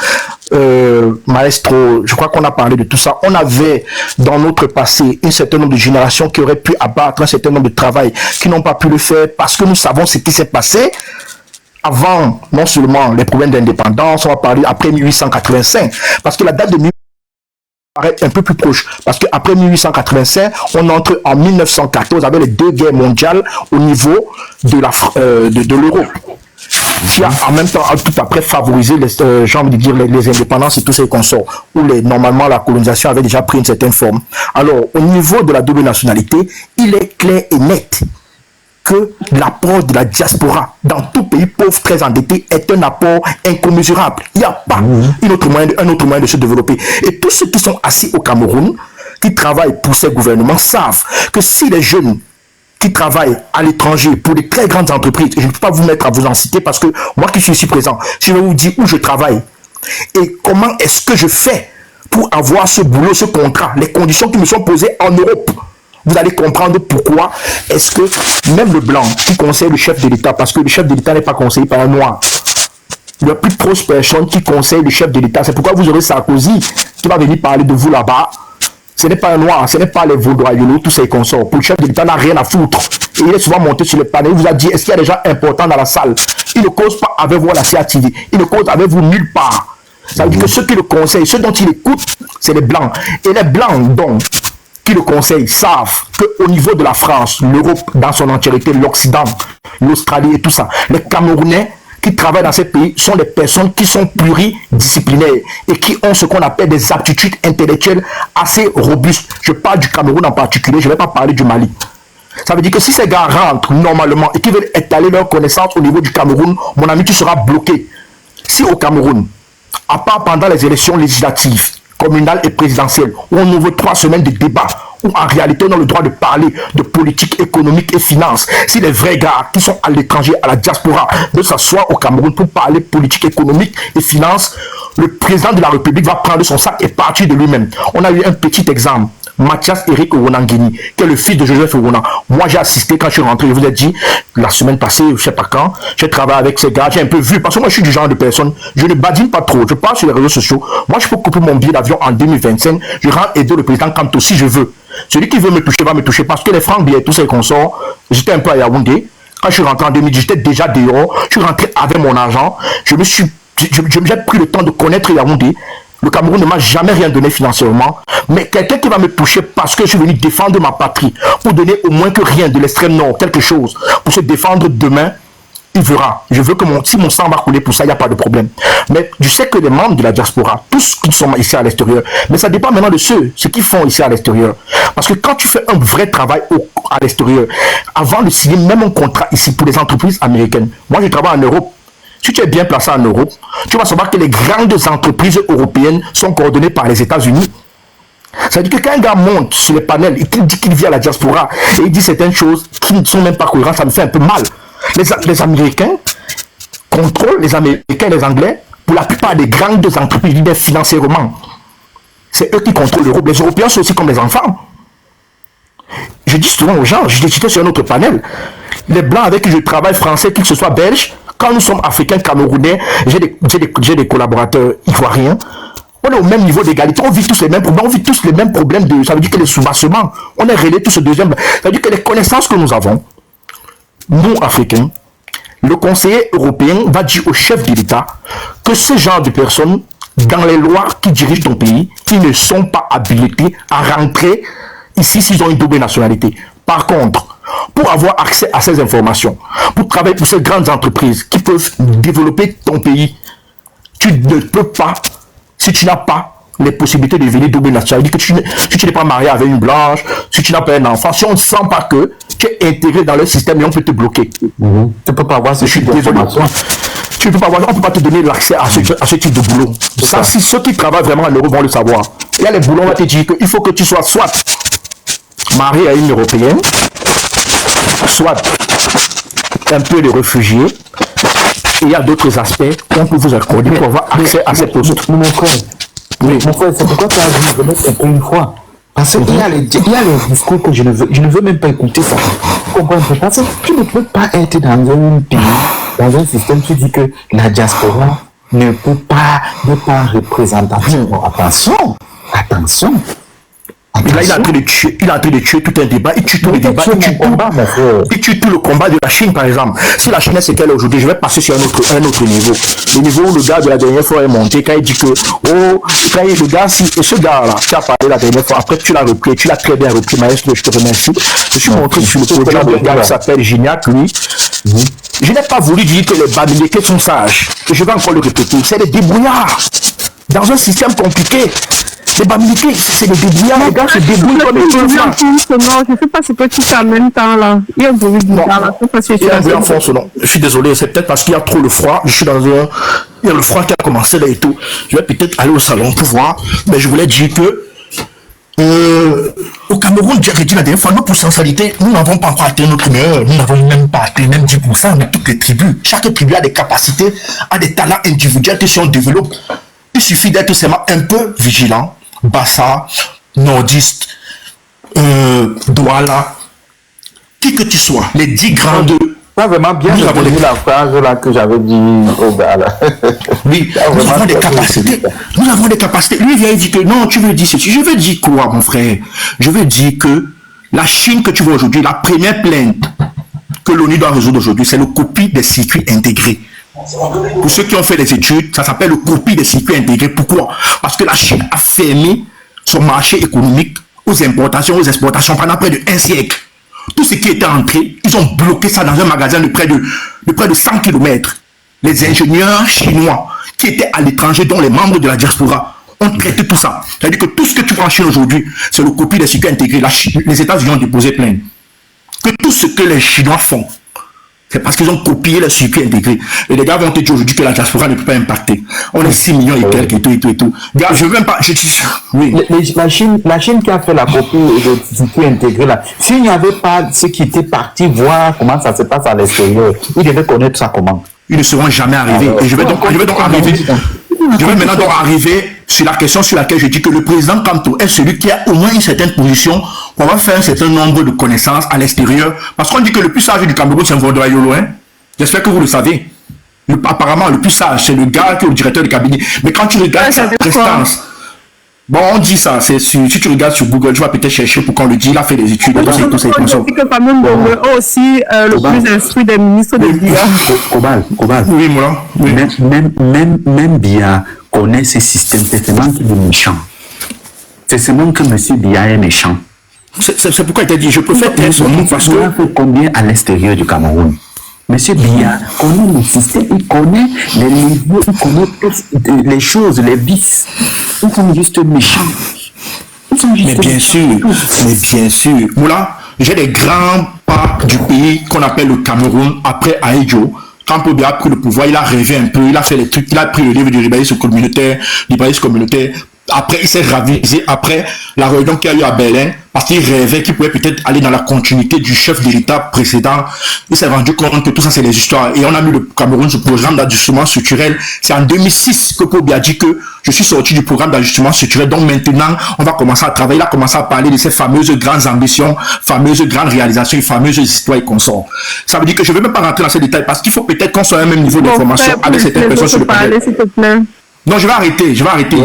Maestro, je crois qu'on a parlé de tout ça. On avait, dans notre passé, un certain nombre de générations qui auraient pu abattre un certain nombre de travail, qui n'ont pas pu le faire, parce que nous savons ce qui s'est passé avant, non seulement les problèmes d'indépendance, on va parler après 1885, parce que la date de paraît un peu plus proche, parce qu'après 1885, on entre en 1914 avec les deux guerres mondiales au niveau de l'Europe, qui a en même temps tout après favorisé les indépendances et tous ces consorts, où normalement la colonisation avait déjà pris une certaine forme. Alors, au niveau de la double nationalité, il est clair et net que l'apport de la diaspora dans tout pays pauvre très endetté est un apport incommensurable. Il n'y a pas un autre moyen de se développer. Et tous ceux qui sont assis au Cameroun, qui travaillent pour ces gouvernements, savent que si les jeunes qui travaillent à l'étranger pour des très grandes entreprises, je ne peux pas vous mettre à vous en citer parce que moi qui suis ici présent, je vais vous dire où je travaille et comment est-ce que je fais pour avoir ce boulot, ce contrat, les conditions qui me sont posées en Europe. vous allez comprendre pourquoi est-ce que même le blanc qui conseille le chef de l'État, parce que le chef de l'État n'est pas conseillé par un noir, la plus proche personne qui conseille le chef de l'État, c'est pourquoi vous aurez Sarkozy qui va venir parler de vous là-bas. Ce n'est pas un noir, ce n'est pas les vaudoyaux, tous ces consorts. Pour le chef de l'État, il n'a rien à foutre. Et il est souvent monté sur le panel, il vous a dit, est-ce qu'il y a des gens importants dans la salle? Il ne cause pas avec vous à la CATV, il ne cause avec vous nulle part. Ça veut dire que ceux qui le conseillent, ceux dont il écoute, c'est les blancs. Et les blancs, donc, qui le conseillent, savent qu'au niveau de la France, l'Europe dans son entièreté, l'Occident, l'Australie et tout ça, les Camerounais qui travaillent dans ces pays sont des personnes qui sont pluridisciplinaires et qui ont ce qu'on appelle des aptitudes intellectuelles assez robustes. Je parle du Cameroun en particulier, je ne vais pas parler du Mali. Ça veut dire que si ces gars rentrent normalement et qu'ils veulent étaler leurs connaissances au niveau du Cameroun, mon ami, tu seras bloqué. Si au Cameroun, à part pendant les élections législatives, communales et présidentielles, où on ouvre 3 semaines de débat, où en réalité on a le droit de parler de politique économique et finance, si les vrais gars qui sont à l'étranger, à la diaspora, de s'asseoir au Cameroun pour parler politique économique et finance, le président de la République va prendre son sac et partir de lui-même. On a eu un petit exemple. Mathias Eric Owonangini, qui est le fils de Joseph Owona. Moi, j'ai assisté quand je suis rentré, je vous ai dit, la semaine passée, je ne sais pas quand, j'ai travaillé avec ces gars, j'ai un peu vu, parce que moi, je suis du genre de personne, je ne badine pas trop, je parle sur les réseaux sociaux. Moi, je peux couper mon billet d'avion en 2025, je rentre aider le président Kanto si je veux. Celui qui veut me toucher va me toucher, parce que les francs billets, tous ces consorts, j'étais un peu à Yaoundé. Quand je suis rentré en 2010, j'étais déjà dehors, je suis rentré avec mon argent, j'ai pris le temps de connaître Yaoundé. Le Cameroun ne m'a jamais rien donné financièrement, mais quelqu'un qui va me toucher parce que je suis venu défendre ma patrie, pour donner au moins que rien de l'extrême nord, quelque chose, pour se défendre demain, il verra. Je veux que si mon sang va couler pour ça, il n'y a pas de problème. Mais je sais que les membres de la diaspora, tous qui sont ici à l'extérieur, mais ça dépend maintenant de ce qu'ils font ici à l'extérieur. Parce que quand tu fais un vrai travail à l'extérieur, avant de signer même un contrat ici pour les entreprises américaines, moi je travaille en Europe. Si tu es bien placé en Europe, tu vas savoir que les grandes entreprises européennes sont coordonnées par les États-Unis. Ça veut dire que quand un gars monte sur les panels et qu'il dit qu'il vit à la diaspora et il dit certaines choses qui ne sont même pas cohérentes, ça me fait un peu mal. Les Américains contrôlent les Américains et les Anglais pour la plupart des grandes entreprises leaders financièrement. C'est eux qui contrôlent l'Europe. Les Européens sont aussi comme les enfants. Je dis souvent aux gens, j'étais sur un autre panel, les Blancs avec qui je travaille, français, qu'ils ce soit belges, quand nous sommes africains, camerounais, j'ai des collaborateurs ivoiriens, on est au même niveau d'égalité, on vit tous les mêmes problèmes, ça veut dire que les soubassements, on est relais tous au deuxième, ça veut dire que les connaissances que nous avons, nous africains, le conseiller européen va dire au chef de l'État que ce genre de personnes, dans les lois qui dirigent ton pays, ils ne sont pas habilités à rentrer ici s'ils ont une double nationalité. Par contre, pour avoir accès à ces informations, pour travailler pour ces grandes entreprises qui peuvent développer ton pays, tu ne peux pas, si tu n'as pas les possibilités de devenir double nationalité, si tu n'es pas marié avec une blanche, si tu n'as pas un enfant, si on ne sent pas que tu es intégré dans le système et on peut te bloquer. Tu ne peux pas avoir ce type d'information. Tu ne peux pas avoir, on ne peut pas te donner l'accès à ce type de boulot. Ça, si ceux qui travaillent vraiment en Europe vont le savoir. Il y a les boulots, on va te dire qu'il faut que tu sois soit marié à une Européenne, soit un peu de réfugiés, et il y a d'autres aspects qu'on peut vous accorder pour avoir accès à ces postes. Mon frère, c'est pourquoi tu as dit remettre un peu une fois. Parce qu'il y a les discours que je ne veux même pas écouter ça. Tu comprends? Parce que tu ne peux pas être dans un pays, dans un système qui dit que la diaspora ne peut pas représentative. Attention. Là, il est en train de tuer tout un débat, il tue tout le débat, il tue tout le combat de la Chine, par exemple. Si la Chine est ce qu'elle est aujourd'hui, je vais passer sur un autre niveau. Le niveau où le gars de la dernière fois est monté, quand il dit que, le gars, et ce gars-là, qui a parlé la dernière fois, après tu l'as repris, tu l'as très bien repris, maestro, je te remercie. Je suis montré sur le podium de gars qui s'appelle Gignac, lui. Je n'ai pas voulu dire que les Bamileke sont sages. Et je vais encore le répéter, c'est des débrouillards. Dans un système compliqué. Les Bamileke, c'est des débrouillards, les gars se débrouillent comme ils peuvent. Non, je ne sais pas ce que tu fais en même temps là. Il y a un bruit bizarre là. Il y a un bruit en fond sonore. Je suis désolé, c'est peut-être parce qu'il y a trop le froid. Je suis dans un... Il y a le froid qui a commencé là et tout. Je vais peut-être aller au salon pour voir. Mais je voulais dire que au Cameroun, j'ai dit la dernière fois, nos potentialités, nous n'avons pas encore atteint notre meilleur. Nous n'avons même pas atteint même 10% de toutes les tribus. Chaque tribu a des capacités, a des talents individuels que si on développe, il suffit d'être seulement un peu vigilant. Bassa, nordiste, Douala, qui que tu sois, les 10 grandes... Pas vraiment bien entendu la phrase là que j'avais dit au gars là. Oui, nous avons des capacités. Nous avons des capacités. Lui vient et dit que non, tu veux dire ceci. Je veux dire quoi, mon frère? Je veux dire que la Chine que tu vois aujourd'hui, la première plainte que l'ONU doit résoudre aujourd'hui, c'est le copie des circuits intégrés. Pour ceux qui ont fait des études, ça s'appelle le copie des circuits intégrés. Pourquoi? Parce que la Chine a fermé son marché économique aux importations, aux exportations pendant près de 1 siècle. Tout ce qui était entré, ils ont bloqué ça dans un magasin de près de 100 km. Les ingénieurs chinois qui étaient à l'étranger, dont les membres de la diaspora, ont traité tout ça. C'est-à-dire que tout ce que tu vois en Chine aujourd'hui, c'est le copie des circuits intégrés. Les États-Unis ont déposé plainte. Que tout ce que les Chinois font, c'est parce qu'ils ont copié le circuit intégré. Et les gars vont te dire aujourd'hui que la diaspora ne peut pas impacter. On est 6 millions et quelques et tout. Gars, je ne veux même pas... Oui. La Chine qui a fait la copie de circuit intégré là, s'il n'y avait pas ceux qui étaient partis voir comment ça se passe à l'extérieur, ils devaient connaître ça comment. Ils ne seront jamais arrivés. Et je vais donc arriver... Je vais maintenant donc arriver sur la question sur laquelle je dis que le président Kanto est celui qui a au moins une certaine position pour avoir fait un certain nombre de connaissances à l'extérieur. Parce qu'on dit que le plus sage du Cameroun, c'est un Vaudouayolo, hein. J'espère que vous le savez. Apparemment, le plus sage, c'est le gars qui est le directeur du cabinet. Mais quand tu regardes sa prestance, bon, on dit ça, c'est si tu regardes sur Google, tu vas peut-être chercher pour qu'on le dise, il a fait des études. On dit que quand même aussi le plus instruit des ministres de BIA. Cobal. Oui, moi. Oui. Même BIA connaît ce système, c'est seulement qu'il est méchant. C'est seulement que M. BIA est méchant. C'est pourquoi il t'a dit, je préfère taire son nom parce que... Combien à l'extérieur du Cameroun? Monsieur Biya connaît le système, il connaît les niveaux, il connaît les choses, les vices. Ils sont juste méchants. Mais bien sûr. Moula, j'ai des grands pas du pays qu'on appelle le Cameroun après Aïdjo. Quand Pobia a pris le pouvoir, il a rêvé un peu, il a fait les trucs, il a pris le livre du libéralisme communautaire, Après, il s'est ravisé après la réunion qu'il y a eu à Berlin, parce qu'il rêvait qu'il pouvait peut-être aller dans la continuité du chef de l'État précédent. Il s'est rendu compte que tout ça, c'est les histoires. Et on a mis le Cameroun ce programme d'ajustement structurel. C'est en 2006 que Pobia a dit que je suis sorti du programme d'ajustement structurel. Donc maintenant, on va commencer à travailler. Il a commencé à parler de ces fameuses grandes ambitions, fameuses grandes réalisations, fameuses histoires et consorts. Ça veut dire que je ne vais même pas rentrer dans ces détails, parce qu'il faut peut-être qu'on soit à un même niveau d'information avec certaines personnes sur le panel. Non, je vais arrêter.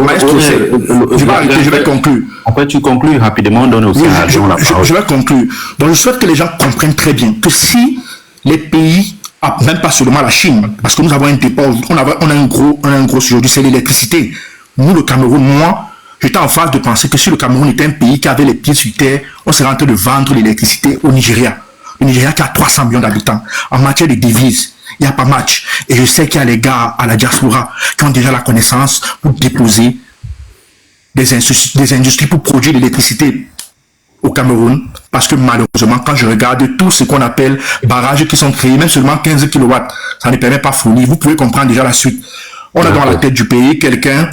Maestro, je vais conclure. Après, tu conclus rapidement, donne aussi la parole. Je vais conclure. Donc, je souhaite que les gens comprennent très bien que si les pays, même pas seulement la Chine, parce que nous avons un dépôt, on a un gros sujet, c'est l'électricité. Nous, le Cameroun, moi, j'étais en phase de penser que si le Cameroun était un pays qui avait les pieds sur terre, on serait en train de vendre l'électricité au Nigeria. Le Nigeria qui a 300 millions d'habitants. En matière de devises, il n'y a pas match. Et je sais qu'il y a les gars à la diaspora qui ont déjà la connaissance pour déposer des industries pour produire de l'électricité au Cameroun. Parce que malheureusement, quand je regarde tout ce qu'on appelle barrages qui sont créés, même seulement 15 kW, ça ne permet pas de fournir. Vous pouvez comprendre déjà la suite. On a dans la tête du pays quelqu'un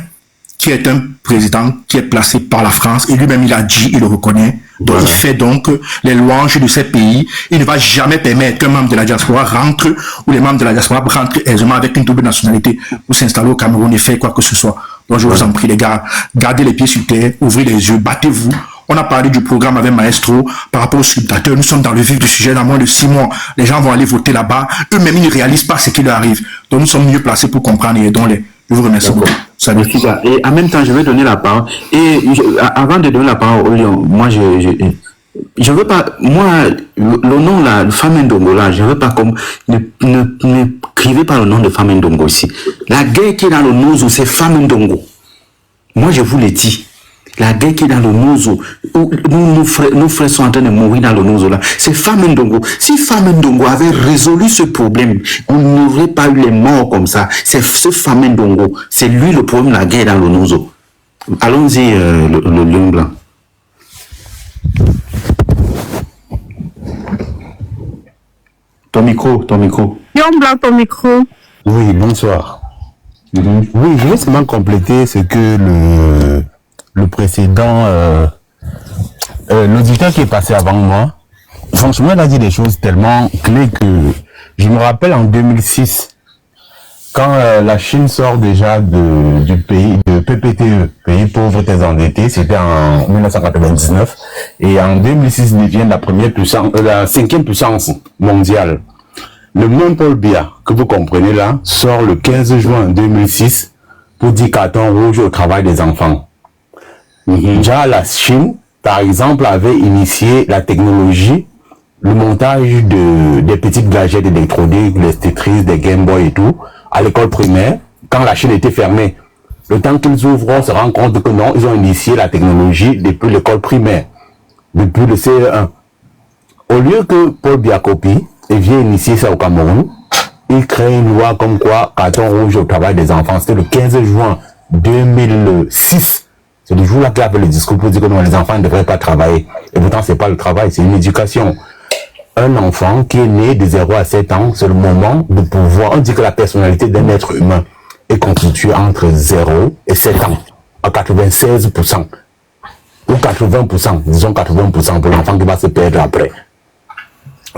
qui est un président qui est placé par la France, et lui-même il a dit, il le reconnaît. Donc il fait donc les louanges de ces pays. Il ne va jamais permettre qu'un membre de la diaspora rentre, ou les membres de la diaspora rentrent aisément avec une double nationalité pour s'installer au Cameroun et faire quoi que ce soit. Donc je vous en prie les gars, gardez les pieds sur terre, ouvrez les yeux, battez-vous. On a parlé du programme avec Maestro par rapport aux scriptateurs. Nous sommes dans le vif du sujet dans moins de 6 mois. Les gens vont aller voter là-bas. Eux-mêmes, ils ne réalisent pas ce qui leur arrive. Donc nous sommes mieux placés pour comprendre et aidons-les. Je vous remercie beaucoup. Salut. Et en même temps, je vais donner la parole. Et avant de donner la parole au Lion, moi, je veux pas, moi, le nom là, le Femme Ndongo là, je veux pas comme, n'écrivez pas le nom de Femme Ndongo ici. La guerre qui est dans le Nozo, c'est Femme Ndongo. Moi, je vous l'ai dit. La guerre qui est dans le Nozo, où nos frères sont en train de mourir dans le Nozo là, c'est Femme Ndongo. Si Femme Ndongo avait résolu ce problème, on n'aurait pas eu les morts comme ça. C'est ce Femme Ndongo, c'est lui le problème de la guerre dans le Nozo. Allons-y, le lion blanc. Ton micro. Lion blanc, ton micro. Oui, bonsoir. Oui, je vais seulement compléter ce que le précédent, l'auditeur qui est passé avant moi, franchement, il a dit des choses tellement clés que je me rappelle en 2006, quand la Chine sort déjà du pays de PPTE, pays pauvres et endettés, c'était en 1999, et en 2006 devient la cinquième puissance mondiale. Le même Paul Biya, que vous comprenez là, sort le 15 juin 2006 pour 10 cartons rouges au travail des enfants. Déjà la Chine, par exemple, avait initié la technologie, le montage des petites gadgets électroniques, les Tetris, des Game Boy et tout, à l'école primaire, quand la Chine était fermée. Le temps qu'ils ouvrent, on se rend compte que non, ils ont initié la technologie depuis l'école primaire, depuis le CE1. Au lieu que Paul Biya copie et vient initier ça au Cameroun, il crée une loi comme quoi carton rouge au travail des enfants. C'était le 15 juin 2006. C'est le jour-là qu'il a fait le discours pour dire que non, les enfants ne devraient pas travailler. Et pourtant, c'est pas le travail, c'est une éducation. Un enfant qui est né de 0 à 7 ans, c'est le moment de pouvoir... On dit que la personnalité d'un être humain est constituée entre 0 et 7 ans, à 96%. Ou 80%, disons 80% pour l'enfant qui va se perdre après.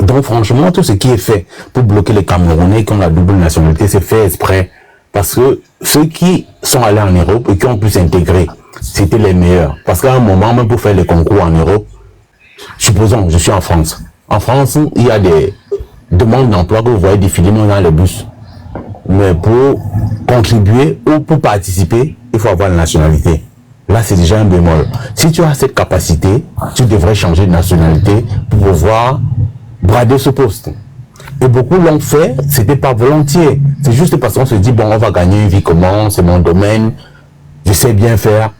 Donc franchement, tout ce qui est fait pour bloquer les Camerounais qui ont la double nationalité, c'est fait exprès. Parce que ceux qui sont allés en Europe et qui ont pu s'intégrer, c'était les meilleurs. Parce qu'à un moment, même pour faire les concours en Europe, supposons, je suis en France. En France, il y a des demandes d'emploi que vous voyez défiler dans les bus. Mais pour contribuer ou pour participer, il faut avoir la nationalité. Là, c'est déjà un bémol. Si tu as cette capacité, tu devrais changer de nationalité pour pouvoir brader ce poste. Et beaucoup l'ont fait, c'était pas volontiers. C'est juste parce qu'on se dit, bon, on va gagner une vie comment, c'est mon domaine, je sais bien faire.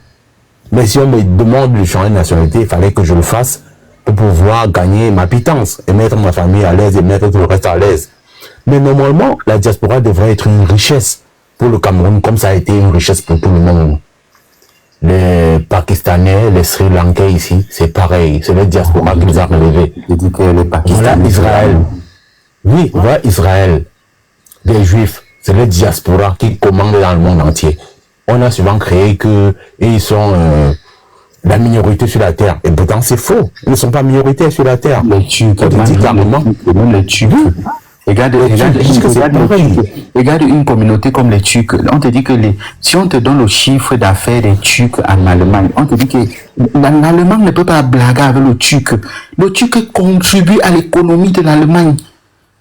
Mais si on me demande de changer de nationalité, il fallait que je le fasse pour pouvoir gagner ma pitance et mettre ma famille à l'aise et mettre tout le reste à l'aise. Mais normalement, la diaspora devrait être une richesse pour le Cameroun, comme ça a été une richesse pour tout le monde. Les Pakistanais, les Sri Lankais ici, c'est pareil. C'est la diaspora qui nous a relevés. Voilà Israël. Oui, voilà Israël. Des Juifs, c'est la diaspora qui commande dans le monde entier. On a souvent créé que ils sont la minorité sur la terre. Et pourtant, c'est faux. Ils ne sont pas minoritaires sur la terre. Les Turcs, même les Turcs. Regarde une communauté comme les Turcs. On te dit que si on te donne le chiffre d'affaires des Turcs en Allemagne, on te dit que l'Allemagne ne peut pas blaguer avec le Turc. Le Turc contribue à l'économie de l'Allemagne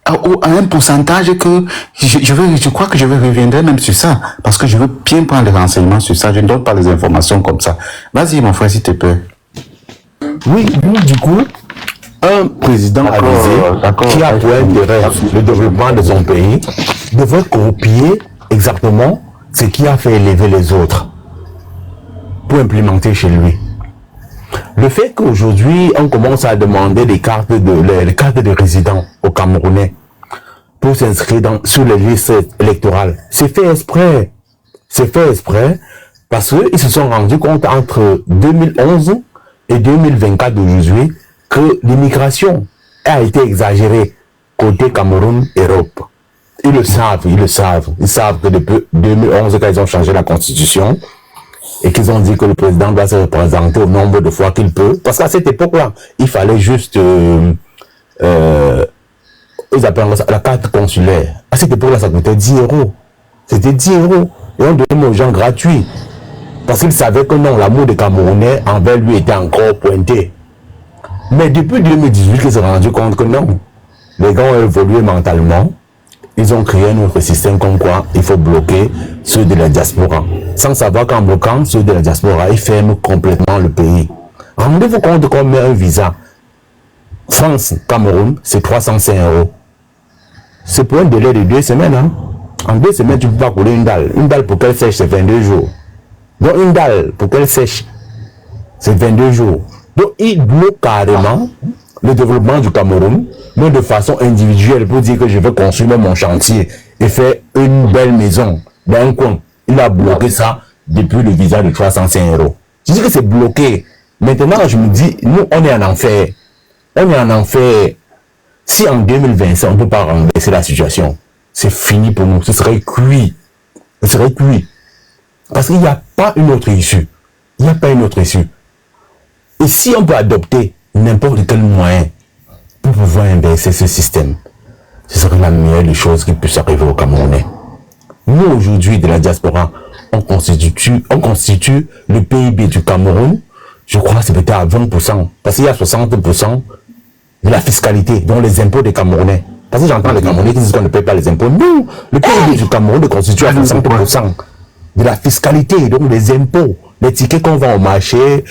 à un pourcentage que je crois que je reviendrai même sur ça, parce que je veux bien prendre les renseignements sur ça. Je ne donne pas les informations comme ça. Vas-y, mon frère, s'il te plaît. Oui, du coup, un président avisé qui a pour intérêt le développement de son pays devrait copier exactement ce qui a fait élever les autres pour implémenter chez lui. Le fait qu'aujourd'hui, on commence à demander les cartes de résidents aux Camerounais pour s'inscrire sur les listes électorales, c'est fait exprès. C'est fait exprès parce qu'ils se sont rendus compte entre 2011 et 2024 d'aujourd'hui que l'immigration a été exagérée côté Cameroun-Europe. Ils le savent. Ils savent que depuis 2011, quand ils ont changé la constitution, et qu'ils ont dit que le président doit se représenter au nombre de fois qu'il peut. Parce qu'à cette époque-là, il fallait juste... ils appellent ça la carte consulaire. À cette époque-là, ça coûtait 10 €. C'était 10 €. Et on donnait aux gens gratuits. Parce qu'ils savaient que non, l'amour des Camerounais envers lui était encore pointé. Mais depuis 2018, ils se sont rendus compte que non. Les gars ont évolué mentalement. Ils ont créé un autre système comme quoi il faut bloquer ceux de la diaspora. Sans savoir qu'en bloquant ceux de la diaspora, ils ferment complètement le pays. Rendez-vous compte qu'on met un visa. France-Cameroun, c'est 305 €. C'est pour un délai de 2 semaines. Hein? En 2 semaines, tu ne peux pas couler une dalle. Une dalle pour qu'elle sèche, c'est 22 jours. Donc une dalle pour qu'elle sèche, c'est 22 jours. Donc ils bloquent carrément le développement du Cameroun, mais de façon individuelle, pour dire que je veux construire mon chantier et faire une belle maison dans un coin. Il a bloqué ça depuis le visa de 305 €. Je dis que c'est bloqué. Maintenant, je me dis, nous, on est en enfer. On est en enfer. Si en 2025, on ne peut pas renverser la situation, c'est fini pour nous. Ce serait cuit. Ce serait cuit. Parce qu'il n'y a pas une autre issue. Il n'y a pas une autre issue. Et si on peut adopter n'importe quel moyen pour pouvoir inverser ce système, ce serait la meilleure des choses qui puisse arriver au Camerounais. Nous, aujourd'hui, de la diaspora, on constitue le PIB du Cameroun, je crois que c'est peut-être à 20%, parce qu'il y a 60% de la fiscalité, dont les impôts des Camerounais. Parce que j'entends les Camerounais qui disent qu'on ne paye pas les impôts. Non, le PIB du Cameroun le constitue à 60% de la fiscalité, donc les impôts, les tickets qu'on vend au marché,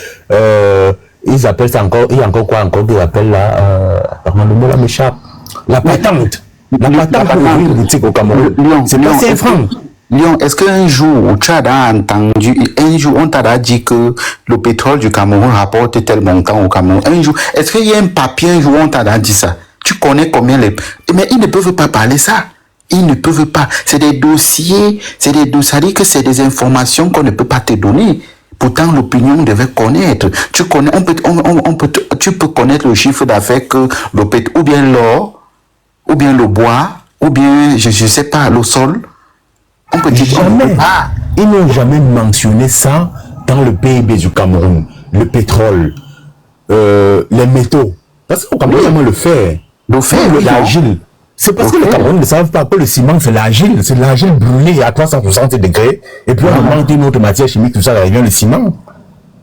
ils appellent ça encore, il y a encore quoi encore qu'ils appellent là, le mot là m'échappe, la patente. La patente pour ouvrir une boutique au Cameroun, c'est pas 5 francs. Lyon, est-ce qu'un jour, tu as entendu, un jour, on t'a dit que le pétrole du Cameroun rapporte tel montant au Cameroun? Un jour, est-ce qu'il y a un papier, un jour, on t'a dit ça? Tu connais combien les... Mais ils ne peuvent pas parler ça. Ils ne peuvent pas. C'est des dossiers, ça dit que c'est des informations qu'on ne peut pas te donner. Pourtant, l'opinion devait connaître. Tu connais, tu peux connaître le chiffre d'affaires que le pétrole, ou bien l'or, ou bien le bois, ou bien, je sais pas, le sol. On peut dire jamais. Ils n'ont jamais mentionné ça dans le PIB du Cameroun. Le pétrole, les métaux. Parce qu'au Cameroun, comment le fer? L'argile. C'est parce que les Camerounais ne savent pas que le ciment, c'est l'argile. C'est l'argile brûlée à 360 degrés. Et puis on manque une autre matière chimique, tout ça, ça devient le ciment.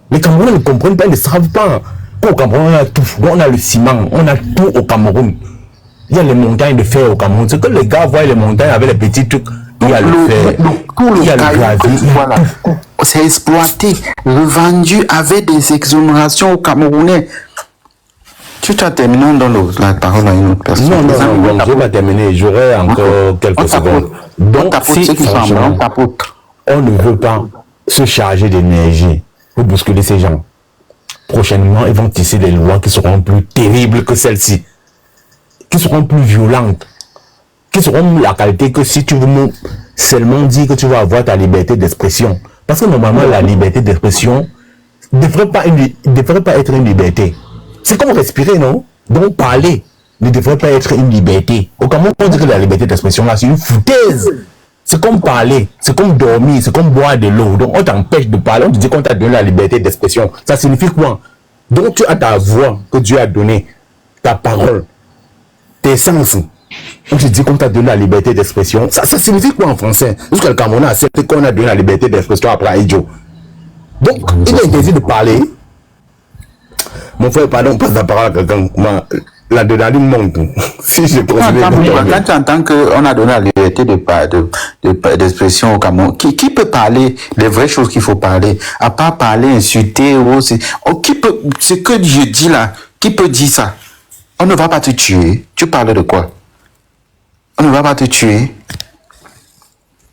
Les Camerounais ne comprennent pas, ils ne savent pas. Au Cameroun, on a tout. On a le ciment, on a tout au Cameroun. Il y a les montagnes de fer au Cameroun. C'est que les gars voient les montagnes avec les petits trucs. Il y a le fer, il y a le gravier. Voilà. C'est exploité, revendu avec des exonérations aux Camerounais. Tu as terminé, on donne la parole à une autre personne. Non, je vais pas terminer. J'aurai encore quelques secondes. Donc, si franchement, on ne veut pas se charger d'énergie pour bousculer ces gens, prochainement, ils vont tisser des lois qui seront plus terribles que celles-ci, qui seront plus violentes, qui seront la qualité que si tu veux seulement dire que tu vas avoir ta liberté d'expression. Parce que normalement, la liberté d'expression ne devrait pas être une liberté. C'est comme respirer, non? Donc parler ne devrait pas être une liberté. Au Cameroun, on dit que la liberté d'expression, là, c'est une foutaise. C'est comme parler, c'est comme dormir, c'est comme boire de l'eau. Donc on t'empêche de parler, on te dit qu'on t'a donné la liberté d'expression. Ça signifie quoi? Donc tu as ta voix que Dieu a donnée, ta parole, tes sens. On te dit qu'on t'a donné la liberté d'expression. Ça signifie quoi en français? Parce que le Cameroun a accepté qu'on a donné la liberté d'expression après Aïdjo. Donc il est interdit de parler. Mon frère, pardon, passe la parole à quelqu'un. L'adrénaline monte. Si je quand tu entends qu'on a donné la liberté d'expression au Cameroun, qui peut parler des vraies choses qu'il faut parler? À part parler, insulter, qui peut, ce que je dis là, qui peut dire ça? On ne va pas te tuer. Tu parles de quoi? On ne va pas te tuer.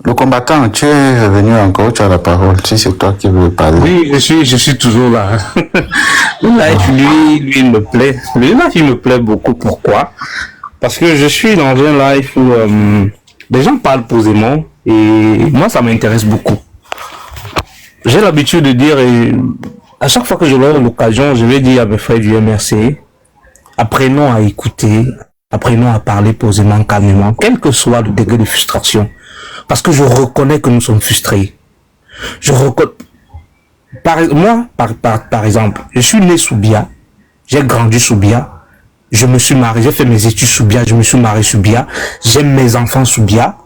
Le combattant, tu es revenu encore, tu as la parole. Si c'est toi qui veux parler. Oui, je suis toujours là. Le live, lui, il me plaît. Le live, il me plaît beaucoup. Pourquoi? Parce que je suis dans un live où les gens parlent posément et moi, ça m'intéresse beaucoup. J'ai l'habitude de dire, et à chaque fois que j'aurai l'occasion, je vais dire à mes frères du MRC, apprenons à écouter, apprenons à parler posément, calmement, quel que soit le degré de frustration. Parce que je reconnais que nous sommes frustrés. Je reconnais. Par exemple, je suis né sous Bia, j'ai grandi sous Bia, je me suis marié, j'ai fait mes études sous Bia, je me suis marié sous Bia, j'aime mes enfants sous Bia.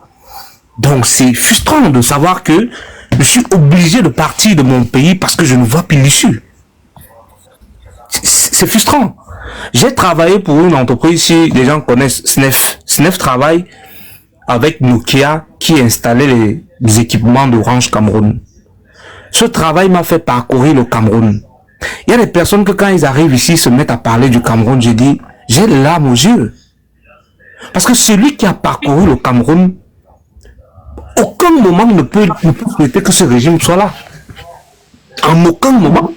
Donc c'est frustrant de savoir que je suis obligé de partir de mon pays parce que je ne vois plus l'issue. C'est frustrant. J'ai travaillé pour une entreprise, si les gens connaissent SNEF. SNEF travaille avec Nokia qui installait les équipements d'Orange Cameroun. Ce travail m'a fait parcourir le Cameroun. Il y a des personnes que quand ils arrivent ici, se mettent à parler du Cameroun, je dis, j'ai les larmes aux yeux. Parce que celui qui a parcouru le Cameroun, aucun moment ne peut souhaiter que ce régime soit là. En aucun moment.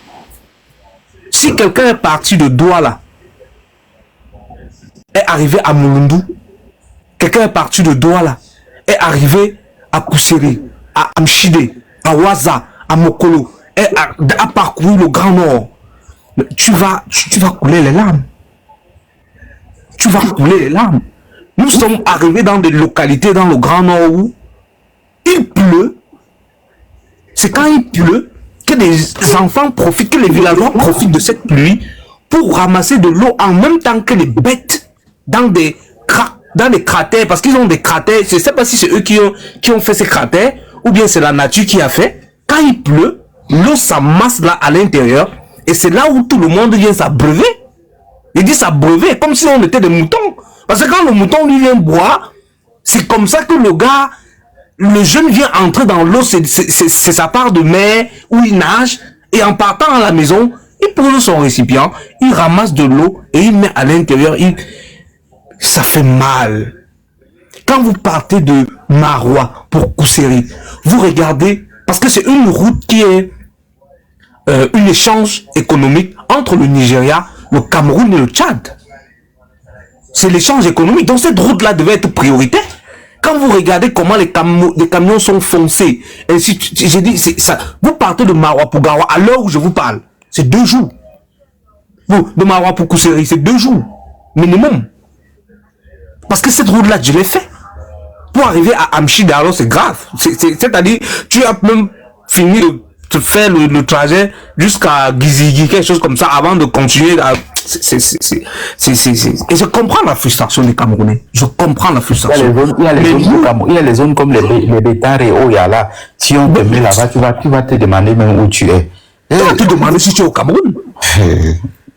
Si quelqu'un est parti de Douala, est arrivé à Mulundu, quelqu'un est parti de Douala, est arrivé à Kousseri, à Amchide, à Waza, à Mokolo, et a parcouru le Grand Nord, tu vas couler les larmes. Tu vas couler les larmes. Nous sommes arrivés dans des localités dans le Grand Nord où il pleut. C'est quand il pleut que des enfants profitent, que les villageois profitent de cette pluie pour ramasser de l'eau en même temps que les bêtes dans des dans les cratères, parce qu'ils ont des cratères, je ne sais pas si c'est eux qui ont fait ces cratères, ou bien c'est la nature qui a fait. Quand il pleut, l'eau s'amasse là à l'intérieur, et c'est là où tout le monde vient s'abreuver. Il dit s'abreuver, comme si on était des moutons. Parce que quand le mouton lui vient boire, c'est comme ça que le jeune vient entrer dans l'eau, c'est sa part de mer, où il nage, et en partant à la maison, il pose son récipient, il ramasse de l'eau, et il met à l'intérieur, ça fait mal. Quand vous partez de Maroua pour Kousséri, vous regardez, parce que c'est une route qui est un échange économique entre le Nigeria, le Cameroun et le Tchad. C'est l'échange économique. Donc cette route-là devait être prioritaire. Quand vous regardez comment les camions sont foncés, j'ai dit, ça, vous partez de Maroua pour Gawa, à l'heure où je vous parle, c'est 2 jours. Vous, de Maroua pour Kousséri, c'est 2 jours, minimum. Parce que cette route-là, je l'ai fait. Pour arriver à Amchida, alors c'est grave. C'est-à-dire, tu as même fini de faire le trajet jusqu'à Gizigi, quelque chose comme ça, avant de continuer à... Et je comprends la frustration des Camerounais. Je comprends la frustration. Il y a les zones comme les Bétare et Oyala. Si on te met là-bas, tu vas te demander même où tu es. Tu vas te demander si tu es au Cameroun.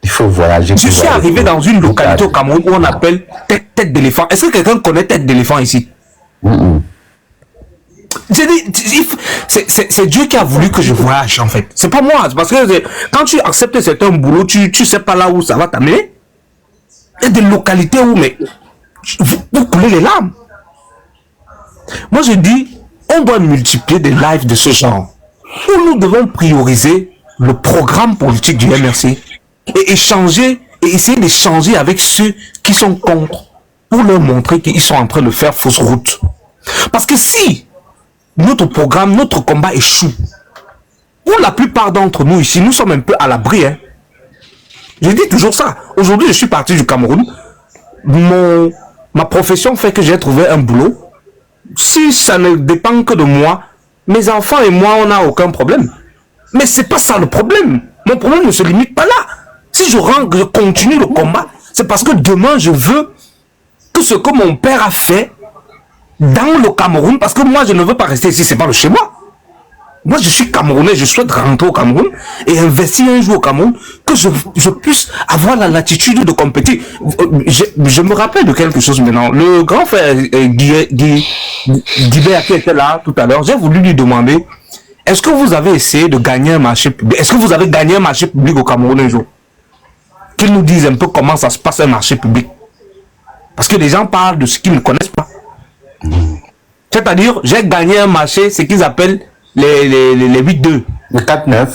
Il faut voyager. Je suis arrivé dans une localité au Cameroun où on appelle tête d'éléphant. Est-ce que quelqu'un connaît tête d'éléphant ici? C'est Dieu qui a voulu que je voyage en fait. C'est pas moi. Parce que quand tu acceptes certains boulots, tu sais pas là où ça va t'amener. Il y a des localités où vous coulez les larmes. Moi je dis, on doit multiplier des lives de ce genre. Où nous devons prioriser le programme politique du MRC et échanger et essayer d'échanger avec ceux qui sont contre pour leur montrer qu'ils sont en train de faire fausse route. Parce que si notre programme, notre combat échoue, pour la plupart d'entre nous ici, nous sommes un peu à l'abri. Hein. Je dis toujours ça. Aujourd'hui, je suis parti du Cameroun. Ma profession fait que j'ai trouvé un boulot. Si ça ne dépend que de moi, mes enfants et moi, on n'a aucun problème. Mais c'est pas ça le problème. Mon problème ne se limite pas là. Si je continue le combat, c'est parce que demain, je veux que ce que mon père a fait dans le Cameroun, parce que moi, je ne veux pas rester ici, c'est pas le chez moi. Moi, je suis Camerounais, je souhaite rentrer au Cameroun et investir un jour au Cameroun, que je puisse avoir la latitude de compétir. Je me rappelle de quelque chose maintenant. Le grand frère Guibert qui était là tout à l'heure, j'ai voulu lui demander, est-ce que vous avez essayé de gagner un marché public? Est-ce que vous avez gagné un marché public au Cameroun un jour? Qu'il nous dise un peu comment ça se passe un marché public. Parce que les gens parlent de ce qu'ils ne connaissent pas. C'est-à-dire, j'ai gagné un marché, ce qu'ils appellent les 8-2. Les 4-9.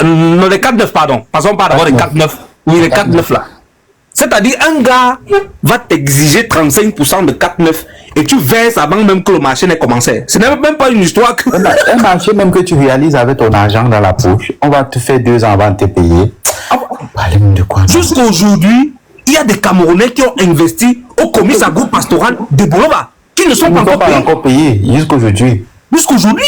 Non, les 4-9, pardon. Passons par d'abord les 4-9. Oui, les 4-9 là. C'est-à-dire, un gars va t'exiger 35% de 4-9 et tu verses avant même que le marché n'ait commencé. Ce n'est même pas une histoire que... Un marché même que tu réalises avec ton argent dans la poche, on va te faire 2 ans avant de te payer. De quoi? Jusqu'à aujourd'hui, il y a des Camerounais qui ont investi au comice agro-pastoral de Bolova, qui ne sont pas encore payés. Jusqu'aujourd'hui. Jusqu'aujourd'hui.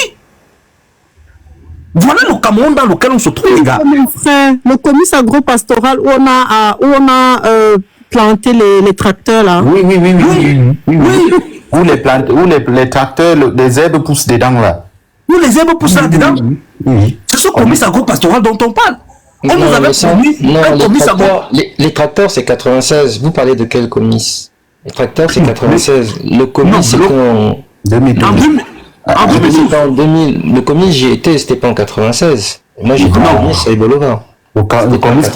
Voilà le Cameroun dans lequel on se trouve, les gars. Le comice agro-pastoral où on a planté les tracteurs là. Oui. Où les tracteurs, les herbes poussent dedans là. Où les herbes poussent là dedans. Oui. C'est ce comice agro-pastoral dont on parle. On nous avait promis un comice agro. Les tracteurs c'est 96. Vous parlez de quel comice? Les tracteurs c'est 96. Le comice c'est en 2012. En 2000, le comice j'y étais, c'était pas en 96. Moi j'étais au comice à Ebolova. Le comice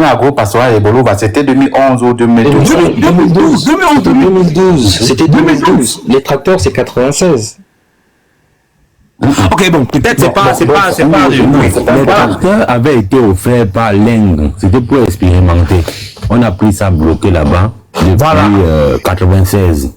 agro-pastoral à Ebolova, c'était 2011 ou 2012. 2012. C'était 2012. Les tracteurs c'est 96. Ok, bon, peut-être c'est pas. Les tracteurs avaient été offerts par l'Inde. C'était pour expérimenter. On a pris ça bloqué là-bas depuis 96.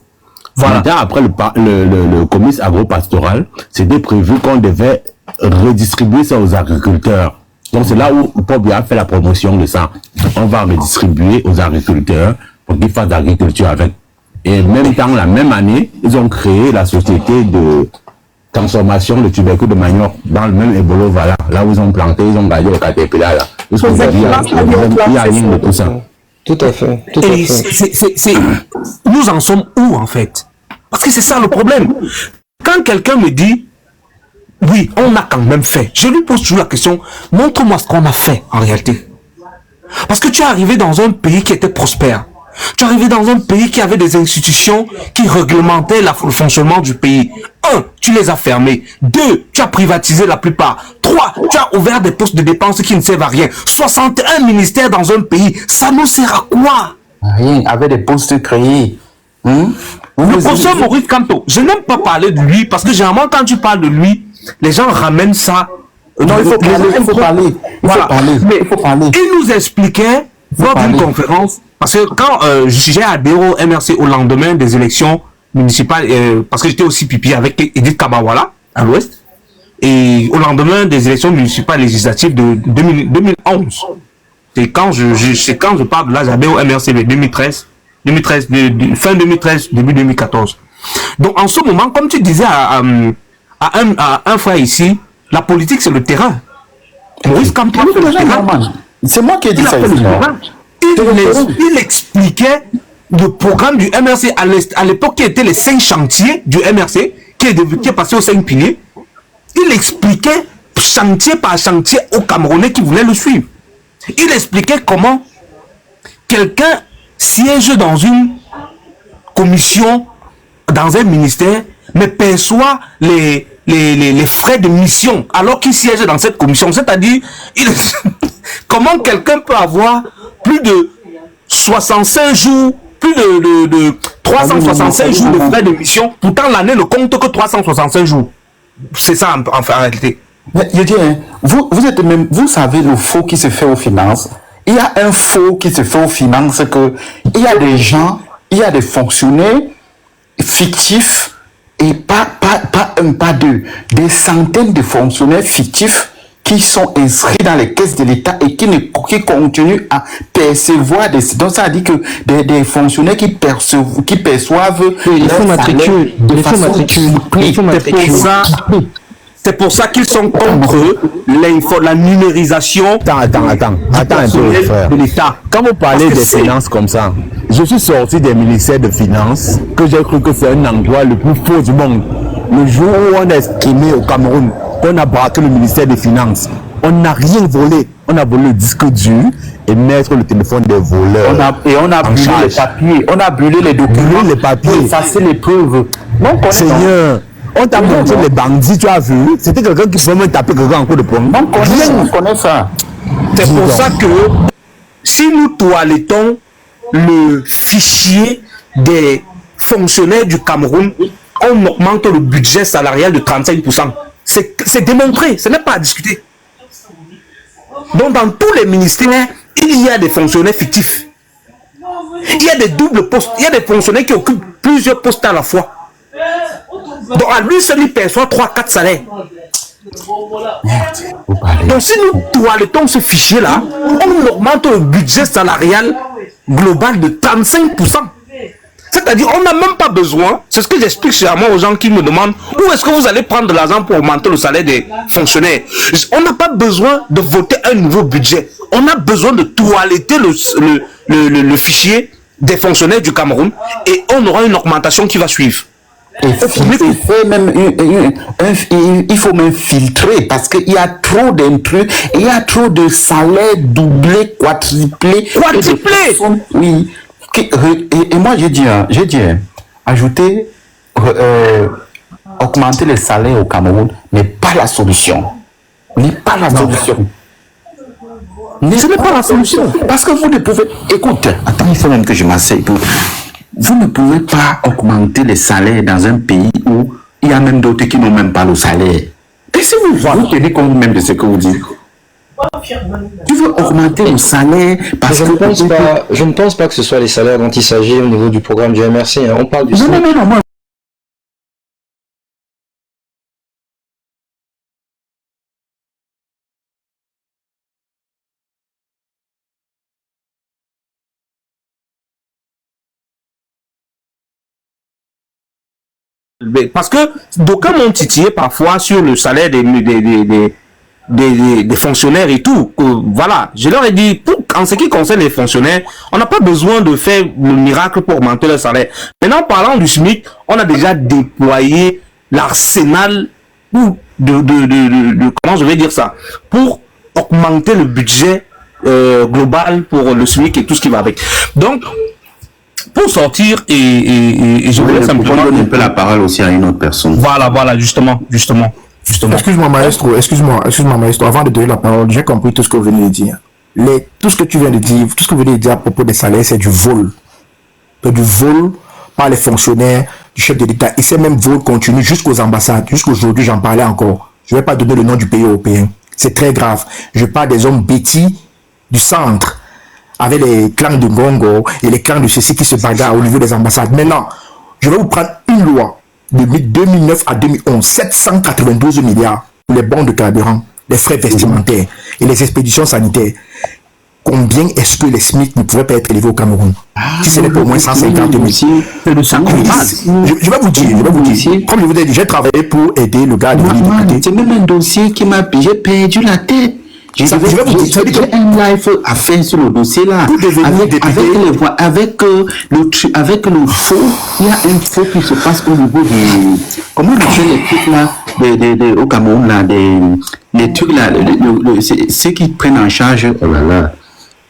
Voilà. Après le comice agro-pastoral, c'était prévu qu'on devait redistribuer ça aux agriculteurs. Donc c'est là où Paul a fait la promotion de ça. On va redistribuer aux agriculteurs pour qu'ils fassent l'agriculture avec. Et même temps, la même année, ils ont créé la société de transformation de tubercules de manioc dans le même Ebolova là où ils ont planté, ils ont gagné le caterpillar là. Il y a rien de tout ça. Tout à fait. Tout à fait. Nous en sommes où, en fait? Parce que c'est ça le problème. Quand quelqu'un me dit, oui, on a quand même fait, je lui pose toujours la question, montre-moi ce qu'on a fait en réalité. Parce que tu es arrivé dans un pays qui était prospère. Tu es arrivé dans un pays qui avait des institutions qui réglementaient le fonctionnement du pays. 1, tu les as fermés. 2, tu as privatisé la plupart. 3, tu as ouvert des postes de dépenses qui ne servent à rien. 61 ministères dans un pays, ça nous sert à quoi? Rien, avec des postes créés. Le professeur Maurice Kamto, je n'aime pas parler de lui parce que généralement quand tu parles de lui, les gens ramènent ça. Non, il faut parler. Mais il nous expliquait lors d'une conférence, parce que quand j'ai adhéré au MRC au lendemain des élections municipales, parce que j'étais aussi pipi avec Edith Kabawala à l'ouest, et au lendemain des élections municipales législatives de 2011, c'est quand je parle de là, j'adhère au MRC de 2013, fin 2013, début 2014. Donc en ce moment, comme tu disais à un frère ici, la politique c'est le terrain. Maurice Kamto, c'est moi qui ai dit ça ici. Il expliquait le programme du MRC à l'époque qui était les 5 chantiers du MRC, qui est passé aux 5 piliers. Il expliquait chantier par chantier aux Camerounais qui voulaient le suivre. Il expliquait comment quelqu'un siège dans une commission, dans un ministère, mais perçoit les frais de mission alors qu'il siège dans cette commission. C'est-à-dire, comment quelqu'un peut avoir plus de 65 jours, plus de 365 jours de frais de mission, pourtant l'année ne compte que 365 jours. C'est ça en réalité. Mais je dis, vous savez le faux qui se fait aux finances. Il y a un faux qui se fait aux finances que il y a des gens, il y a des fonctionnaires fictifs et pas un, pas deux, des centaines de fonctionnaires fictifs qui sont inscrits dans les caisses de l'État et qui continuent à percevoir des... Donc ça dit que des fonctionnaires qui perçoivent... Il faut matriculer. C'est pour ça qu'ils sont contre la numérisation. Attends un peu, frère. De l'État. Quand vous parlez des finances comme ça, je suis sorti des ministères de finances que j'ai cru que c'est un endroit le plus faux du monde. Le jour où on a estimé au Cameroun qu'on a braqué le ministère des Finances, on n'a rien volé. On a volé le disque dur et mettre le téléphone des voleurs. On a brûlé les papiers, on a brûlé les documents, les papiers, pour effacer les preuves. Seigneur, on t'a montré les bandits, tu as vu? C'était quelqu'un qui pouvait même taper quelqu'un en coup de poing. On connaît ça. C'est pour ça que si nous toilettons le fichier des fonctionnaires du Cameroun, on augmente le budget salarial de 35%. C'est démontré, ce n'est pas à discuter. Donc dans tous les ministères, il y a des fonctionnaires fictifs. Il y a des doubles postes, il y a des fonctionnaires qui occupent plusieurs postes à la fois. Donc à lui seul, il perçoit 3-4 salaires. Donc si nous toilettons ce fichier-là, on augmente le budget salarial global de 35%. C'est-à-dire, on n'a même pas besoin, c'est ce que j'explique généralement aux gens qui me demandent où est-ce que vous allez prendre de l'argent pour augmenter le salaire des fonctionnaires. On n'a pas besoin de voter un nouveau budget. On a besoin de toiletter le fichier des fonctionnaires du Cameroun et on aura une augmentation qui va suivre. Il faut même filtrer parce qu'il y a trop d'intrus, il y a trop de salaires doublés, quadruplés. Oui. Et moi, j'ai dit, ajouter, augmenter les salaires au Cameroun n'est pas la solution. N'est pas la solution. Ce n'est pas la solution. Parce que vous ne pouvez... Écoute, attends, il faut même que je m'asseye. Vous ne pouvez pas augmenter les salaires dans un pays où il y a même d'autres qui n'ont même pas le salaire. Et si vous tenez compte même de ce que vous dites, tu veux augmenter le salaire parce que... Je ne pense pas que ce soit les salaires dont il s'agit au niveau du programme du MRC. Hein. On parle du... Non, moi... Parce que d'aucuns m'ont titillé parfois sur le salaire des des fonctionnaires et tout. Voilà, je leur ai dit, en ce qui concerne les fonctionnaires, on n'a pas besoin de faire le miracle pour augmenter le salaire. Maintenant, parlant du SMIC, on a déjà déployé l'arsenal comment je vais dire ça, pour augmenter le budget global pour le SMIC et tout ce qui va avec. Donc, pour sortir et je voulais simplement donner un peu la parole aussi à une autre personne. Voilà, justement. Excuse-moi maestro, avant de donner la parole, j'ai compris tout ce que vous venez de dire. Tout ce que tu viens de dire, tout ce que vous venez de dire à propos des salaires, c'est du vol. C'est du vol par les fonctionnaires du chef de l'État. Et ces mêmes vols continuent jusqu'aux ambassades. Jusqu'aujourd'hui, j'en parlais encore. Je ne vais pas donner le nom du pays européen. C'est très grave. Je parle des hommes bêtis du centre, avec les clans de Ngongo et les clans de ceci qui se bagarrent au niveau des ambassades. Maintenant, je vais vous prendre une loi de 2009 à 2011, 792 milliards pour les bons de carburant, les frais vestimentaires et les expéditions sanitaires. Combien est-ce que les SMIC ne pouvaient pas être élevés au Cameroun? Si ce n'est pas au moins 150 000. Je vais vous dire, comme je vous ai dit, j'ai travaillé pour aider le gars de l'université. C'est même un dossier qui m'a... J'ai perdu la tête. J'ai un live à faire sur le dossier là. Avec le faux, il y a un faux qui se passe au niveau du... Comment on appelle les trucs là au Cameroun là, les trucs là, ceux qui prennent en charge,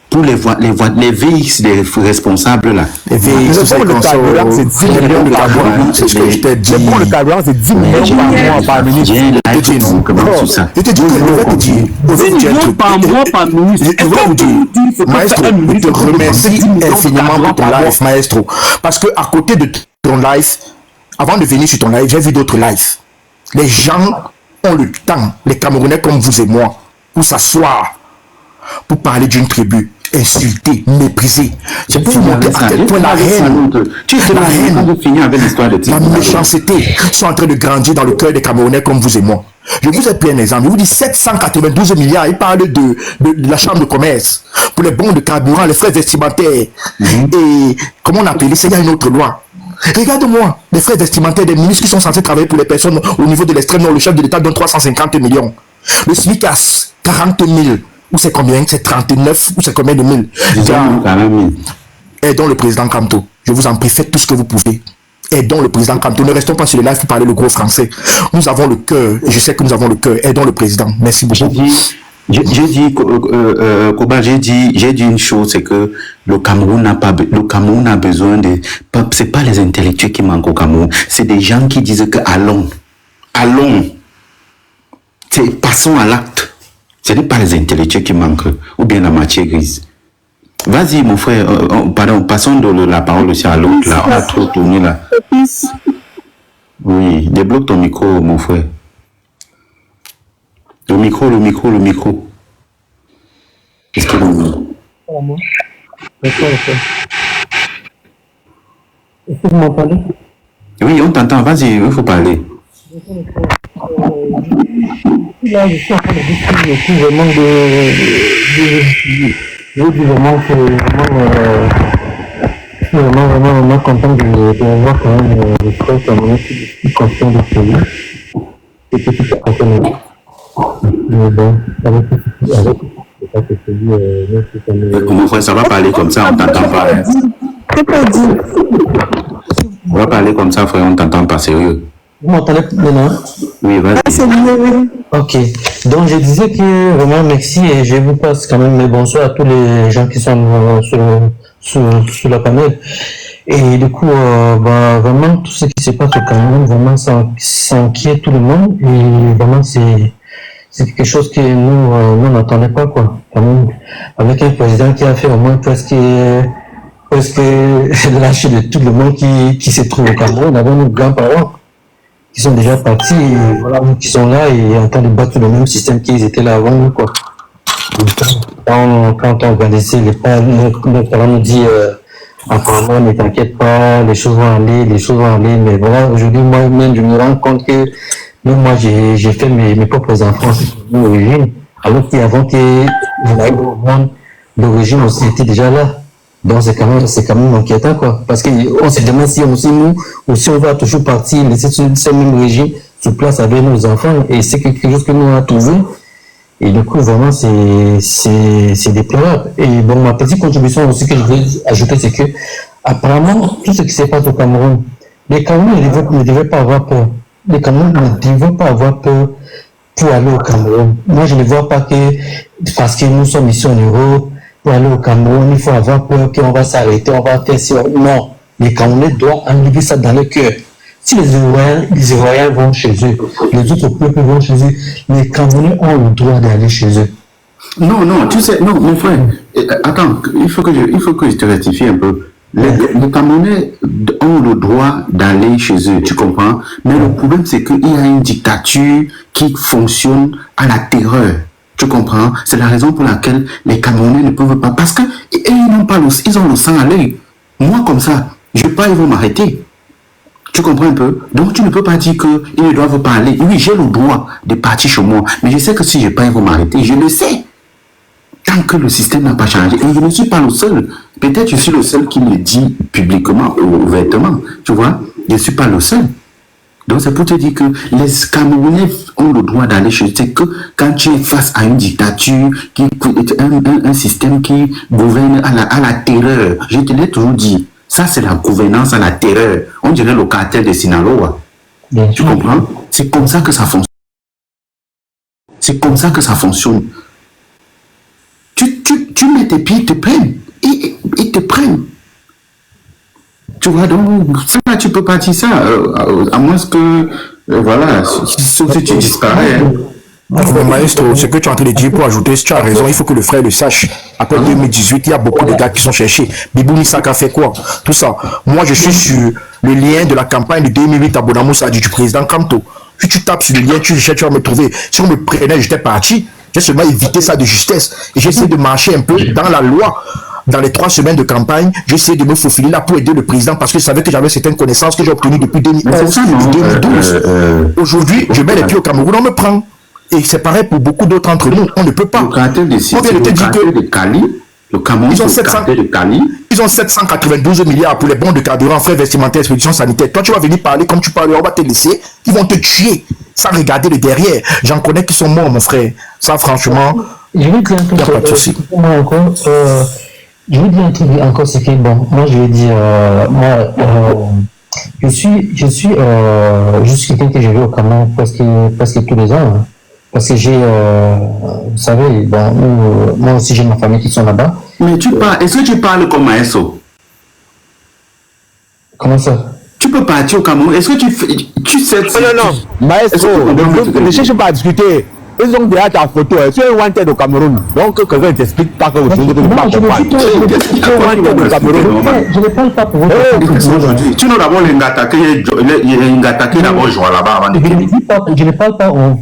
pour les VX des responsables là. Les VX, c'est le carburant, c'est 10 millions de carburant. C'est ce que je t'ai dit. Pour le carburant, c'est 10 millions par mois par ministre. Je te dis non. Je te dis que je vais te dire. 10 millions par mois par ministre. Je vais vous dire, maestro, je te remercie infiniment pour ton live, maestro. Parce que à côté de ton live, avant de venir sur ton live, j'ai vu d'autres lives. Les gens ont le temps, les Camerounais comme vous et moi, pour s'asseoir, pour parler d'une tribu, insulter, mépriser. C'est pour vous montrer à quel point la haine, la méchanceté sont en train de grandir dans le cœur des Camerounais comme vous et moi. Je vous ai pris un exemple. Je vous dis 792 milliards. Il parle de la chambre de commerce pour les bons de carburant, les frais vestimentaires. Et comment on appelle ça? Il y a une autre loi. Regarde-moi, les frais vestimentaires des ministres qui sont censés travailler pour les personnes au niveau de l'extrême nord. Le chef de l'État donne 350 millions. Le SMIC a 40 000. Ou c'est combien? C'est 39 ou c'est combien de mille? Aidons le président Kamto. Je vous en prie, faites tout ce que vous pouvez. Aidons le président Kamto. Ne restons pas sur le live pour parler le gros français. Nous avons le cœur, et je sais que nous avons le cœur. Aidons le président. Merci beaucoup. J'ai dit une chose, c'est que le Cameroun a besoin de, c'est pas les intellectuels qui manquent au Cameroun, c'est des gens qui disent que allons, passons à l'acte. Ce n'est pas les intellectuels qui manquent, ou bien la matière grise. Vas-y, mon frère, passons de la parole aussi à l'autre, là. On a trop tourné, là. Oui, débloque ton micro, mon frère. Le micro. Est-ce que vous... Est-ce que vous m'entendez? Oui, on t'entend, vas-y, il faut parler. Là, je suis en train de discuter vraiment je vous dis vraiment que je suis vraiment content de voir quand même les frères camerounais qui conscients de ce pays et que tout est consommé. Mais bon, avec mon frère, ça va parler comme ça, on t'entend pas. On va parler comme ça, frère, on t'entend pas, sérieux. Vous m'entendez maintenant? Oui, vas-y. Ok. Donc, je disais que vraiment merci et je vous passe quand même mes bonsoirs à tous les gens qui sont sur la panel. Et du coup, vraiment, tout ce qui se passe au Cameroun, vraiment, ça inquiète tout le monde. Et vraiment, c'est quelque chose que nous n'attendait pas, quoi. Quand même, avec un président qui a fait au moins presque lâcher de tout le monde qui se trouve au Cameroun, avec nos grands-parents qui sont déjà partis, et voilà, qui sont là et en train de battre le même système qu'ils étaient là avant nous, quoi. Quand on organisait les pas, nos parents nous dit, apparemment, ne t'inquiète pas, les choses vont aller, mais voilà, aujourd'hui, moi-même, je me rends compte que même moi, j'ai fait mes propres enfants d'origine, alors qu'avant que l'origine aussi était déjà là. Donc c'est quand même inquiétant, quoi. Parce qu'on se demande si aussi nous, ou si on va toujours partir, laisser ce même régime sur place avec nos enfants. Et c'est quelque chose que nous avons trouvé. Et du coup, vraiment, c'est déplorable. Et bon, ma petite contribution aussi que je voulais ajouter, c'est que, apparemment, tout ce qui se passe au Cameroun, les Camerounais ne devaient pas avoir peur. Les Camerounais ne devaient pas avoir peur pour aller au Cameroun. Moi, je ne vois pas que, parce que nous sommes ici en Europe, pour aller au Cameroun, il faut avoir peur qu'on va s'arrêter, on va faire ça. Non. Les Camerounais doivent enlever ça dans le cœur. Si les Ivoiriens vont chez eux, les autres peuples vont chez eux, les Camerounais ont le droit d'aller chez eux. Non, tu sais, non, mon frère, attends, il faut que je te rectifie un peu. Les Camerounais ont le droit d'aller chez eux, tu comprends? Mais le problème, c'est qu'il y a une dictature qui fonctionne à la terreur. Tu comprends? C'est la raison pour laquelle les Camerounais ne peuvent pas, parce qu'ils n'ont pas ils ont le sang à l'œil. Moi, comme ça, je ne vais pas, ils vont m'arrêter. Tu comprends un peu? Donc, tu ne peux pas dire qu'ils ne doivent pas aller. Oui, j'ai le droit de partir chez moi. Mais je sais que si je ne vais pas, ils vont m'arrêter. Je le sais. Tant que le système n'a pas changé. Et je ne suis pas le seul. Peut-être je suis le seul qui le dit publiquement, ouvertement. Tu vois? Je ne suis pas le seul. Donc, c'est pour te dire que les Camerounais ont le droit d'aller chez eux. C'est que quand tu es face à une dictature, un système qui gouverne à la terreur, je te l'ai toujours dit. Ça, c'est la gouvernance à la terreur. On dirait le cartel de Sinaloa. Tu comprends? C'est comme ça que ça fonctionne. C'est comme ça que ça fonctionne. Tu mets tes pieds, ils te prennent. Ils te prennent. Tu vois, donc, ça, tu peux pas dire ça. À moins que, voilà, sauf si tu disparais. Maestro, ce que tu es en train de dire, pour ajouter, si tu as raison, il faut que le frère le sache. Après 2018, il y a beaucoup de gars qui sont cherchés. Bibou Nisaka fait quoi? Tout ça. Moi, je suis sur le lien de la campagne de 2008 à Bonamoussa du président Kanto. Si tu tapes sur le lien, tu cherches, tu vas me trouver. Si on me prenait, j'étais parti. J'ai seulement évité ça de justesse. Et j'ai essayé de marcher un peu dans la loi. Dans les 3 semaines de campagne, j'ai essayé de me faufiler là pour aider le président parce que je savais que j'avais certaines connaissances que j'ai obtenues depuis 2011 et 2012. Aujourd'hui, je mets les pieds au Cameroun, on me prend. Et c'est pareil pour beaucoup d'autres entre nous. On ne peut pas. Le cartel de Cali, le Cameroun, ils ont 792 milliards pour les bons de carburant, frais vestimentaires, expéditions sanitaires. Toi, tu vas venir parler comme tu parles, on va te laisser. Ils vont te tuer sans regarder le derrière. J'en connais qui sont morts, mon frère. Ça, franchement, il n'y a pas de souci. Je vais dire un truc encore, c'est que, bon, moi, je vais dire, je suis quelqu'un que je vais au Cameroun presque tous les ans. Hein. Parce que j'ai, vous savez, bon, moi aussi j'ai ma famille qui sont là-bas. Mais tu parles, est-ce que tu parles comme Maestro? Comment ça? Tu peux partir au Cameroun, est-ce que tu sais... Non, Maestro, ne cherche pas à discuter. Ils ont déjà ta photo, tu es wanted au Cameroun. Donc, quelqu'un ne t'explique pas que vous ne pouvez pas comprendre. Tu es wanted au Cameroun. Je ne parle pas pour vous. Tu nous d'abord les attaquer d'abord jouer là-bas avant de je ne parle pas en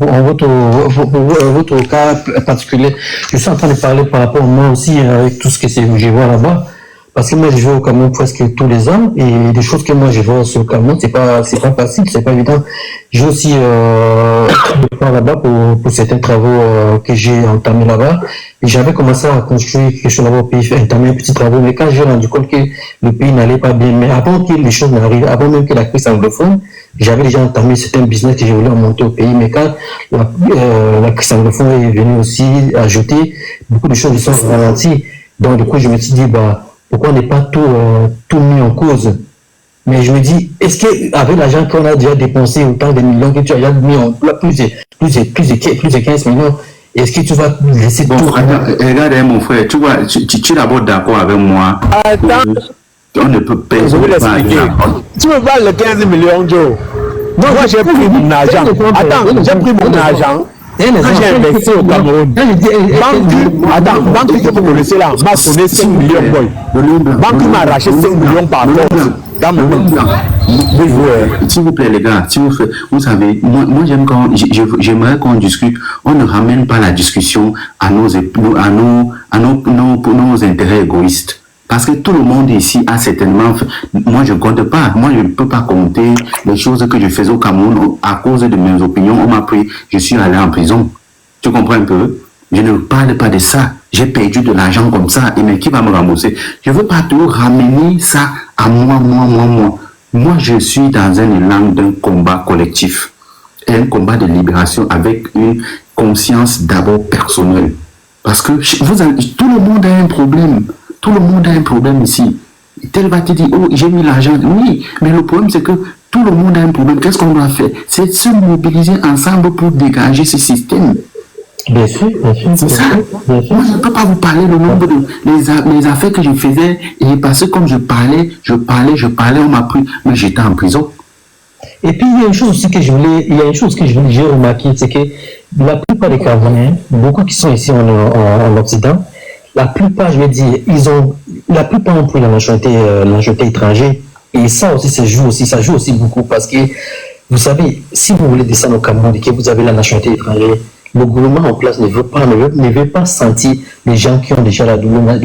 votre cas particulier. Je suis en train de parler par rapport à moi aussi avec tout ce que je vois là-bas. Parce que moi, je vais au Cameroun presque tous les ans, et des choses que moi, je vois sur le Cameroun, c'est pas facile, c'est pas évident. J'ai aussi, là-bas pour certains travaux, que j'ai entamés là-bas. Et j'avais commencé à construire quelque chose là-bas au pays, entamer un petit travaux. Mais quand j'ai rendu compte que le pays n'allait pas bien, mais avant que les choses n'arrivent, avant même que la crise anglophone, j'avais déjà entamé certains business que je voulais monter au pays. Mais quand la crise anglophone est venue aussi ajouter, beaucoup de choses sont ralenties. Donc, du coup, je me suis dit, pourquoi on n'est pas tout mis en cause? Mais je me dis, est-ce qu'avec l'argent qu'on a déjà dépensé, autant de millions que tu as déjà mis en plus de 15 millions, est-ce que tu vas laisser tout? Regarde mon frère, tu vois, tu es d'abord d'accord avec moi. Attends, on ne peut pas. Je vais l'expliquer. Tu me parles de 15 millions, Joe. Non, moi j'ai pris mon argent. Attends, j'ai pris mon argent. Quand j'ai investi au Cameroun, Banque que vous connaissez là, m'a sonné 5 millions boy. Banque m'a arraché 5 millions par force. S'il vous plaît les gars, vous savez, moi j'aimerais qu'on discute, on ne ramène pas la discussion à nos intérêts égoïstes. Parce que tout le monde ici a certainement... Moi, je ne compte pas. Moi, je ne peux pas compter les choses que je faisais au Cameroun à cause de mes opinions. On m'a pris, je suis allé en prison. Tu comprends un peu? Je ne parle pas de ça. J'ai perdu de l'argent comme ça. Et mais qui va me rembourser? Je ne veux pas toujours ramener ça à moi. Moi, je suis dans un élan d'un combat collectif. Un combat de libération avec conscience d'abord personnelle. Parce que tout le monde a un problème. Tout le monde a un problème ici. Tel va te dire, oh, j'ai mis l'argent. Oui, mais le problème, c'est que tout le monde a un problème. Qu'est-ce qu'on doit faire? C'est de se mobiliser ensemble pour dégager ce système. Bien sûr, bien sûr. C'est ça. Moi, je ne peux pas vous parler le nombre de les affaires que je faisais. Et parce que comme je parlais, on m'a pris. Mais j'étais en prison. Et puis, il y a une chose aussi que j'ai remarqué, c'est que la plupart des Camerounais, beaucoup qui sont ici en Occident, la plupart, je vais dire, la plupart ont pris la nationalité étrangère. Et ça aussi, ça joue aussi beaucoup parce que, vous savez, si vous voulez descendre au Cameroun et que vous avez la nationalité étrangère, le gouvernement en place ne veut pas sentir les gens qui ont déjà la double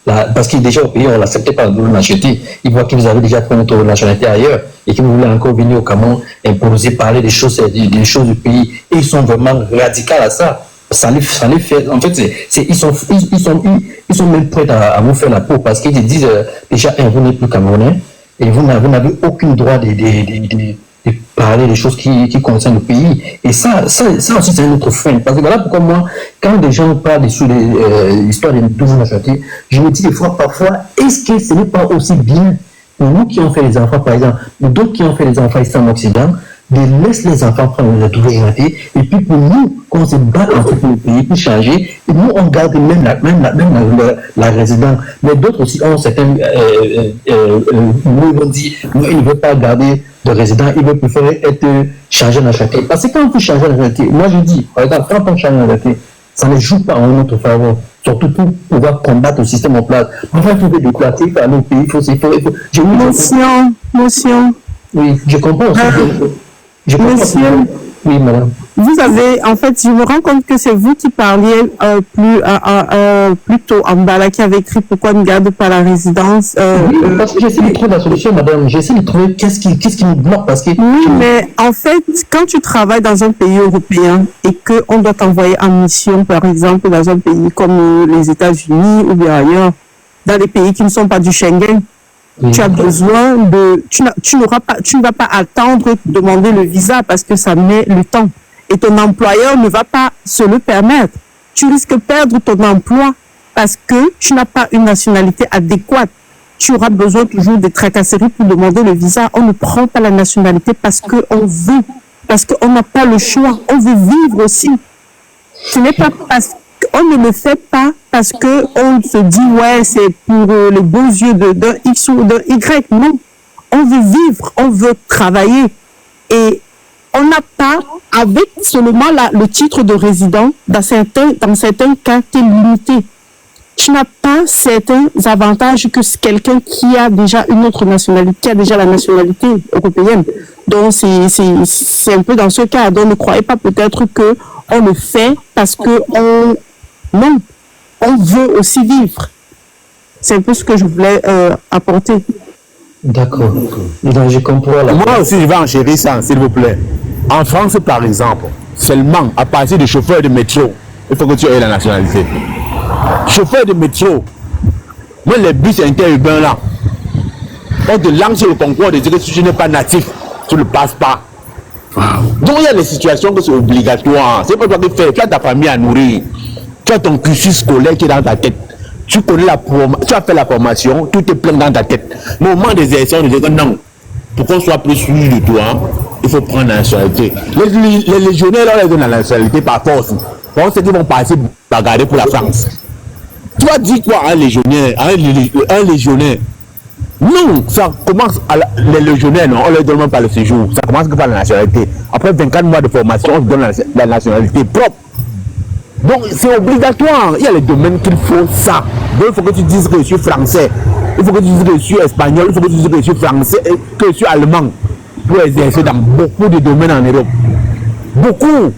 parce que déjà au pays, on l'acceptait pas la double nationalité. Ils voient que vous avez déjà pris notre nationalité ailleurs et que vous voulez encore venir au Cameroun imposer, parler des choses du pays. Et ils sont vraiment radicaux à ça. Ça les fait, en fait, ils sont même prêts à vous faire la peau parce qu'ils disent déjà, vous n'êtes plus Camerounais et vous n'avez aucun droit de parler des choses qui concernent le pays. Et ça aussi, c'est un autre frein. Parce que voilà pourquoi moi, quand des gens parlent sur l'histoire des double nationalités, je me dis des fois, parfois, est-ce que ce n'est pas aussi bien pour nous qui ont fait les enfants, par exemple, ou d'autres qui ont fait les enfants ici en Occident, de laisser les enfants prendre la double nationalité, et puis pour nous, quand on se bat en fait pour le pays, pour changer, et nous, on garde même la résidence. Mais d'autres aussi ont certains, nous, on dit, non, ils ne veulent pas garder de résident, ils veulent préférer être changé de nationalité. Parce que quand on peut changer de nationalité, moi je dis, par exemple, quand on change de nationalité, ça ne joue pas en notre faveur, surtout pour pouvoir combattre le système en place. On va trouver des clartés, faire nos pays, il faut. Motion. Oui, je comprends aussi. Monsieur, oui, madame. Vous avez, en fait, je me rends compte que c'est vous qui parliez plus tôt en bas, là, qui avez écrit pourquoi ne garde pas la résidence. Oui, parce que j'essaie de trouver la solution, madame. J'essaie de trouver qu'est-ce qui nous bloque. Parce que... Oui, mais en fait, quand tu travailles dans un pays européen et qu'on doit t'envoyer en mission, par exemple, dans un pays comme les États-Unis ou bien ailleurs, dans des pays qui ne sont pas du Schengen, tu as besoin tu ne vas pas attendre de demander le visa parce que ça met le temps. Et ton employeur ne va pas se le permettre. Tu risques de perdre ton emploi parce que tu n'as pas une nationalité adéquate. Tu auras besoin toujours de tracasseries pour demander le visa. On ne prend pas la nationalité parce qu'on veut, parce qu'on n'a pas le choix. On veut vivre aussi. Ce n'est pas parce qu'on ne le fait pas parce que on se dit ouais c'est pour les beaux yeux d'un X ou d'un Y. Non, on veut vivre, on veut travailler et on n'a pas avec seulement le titre de résident dans certains cas qui est limité. Tu n'as pas certains avantages que quelqu'un qui a déjà une autre nationalité, qui a déjà la nationalité européenne. Donc c'est un peu dans ce cas. Donc ne croyez pas peut-être que on le fait parce que non, on veut aussi vivre. C'est un peu ce que je voulais apporter. D'accord. Donc, je comprends. Moi aussi, je vais enchérir ça, s'il vous plaît. En France, par exemple, seulement à partir de chauffeur de métro, il faut que tu aies la nationalité. Chauffeur de métro, moi, les bus interurbains là, on te lance sur le concours de dire que si tu n'es pas natif, tu ne passes pas. Donc, il y a des situations que c'est obligatoire. C'est pas toi qui fais. Tu as ta famille à nourrir. Tu as ton cursus scolaire qui est dans ta tête. Tu connais tu as fait la formation, tout est plein dans ta tête. Mais au moment des élections, on dit que non, pour qu'on soit plus sûr de toi, il faut prendre la nationalité. Les légionnaires, là, on les donne la nationalité par force. On sait qu'ils vont passer bagarrer pour la France. Tu vas dire quoi à un légionnaire, un légionnaire? Non, ça commence les légionnaires, non, on ne leur donne même pas le séjour. Ça commence par la nationalité. Après 24 mois de formation, on se donne la nationalité propre. Donc c'est obligatoire. Il y a les domaines qu'il faut ça. Donc il faut que tu dises que je suis français. Il faut que tu dises que je suis espagnol. Il faut que tu dises que je suis français et que je suis allemand. Pour exercer dans beaucoup de domaines en Europe. Beaucoup.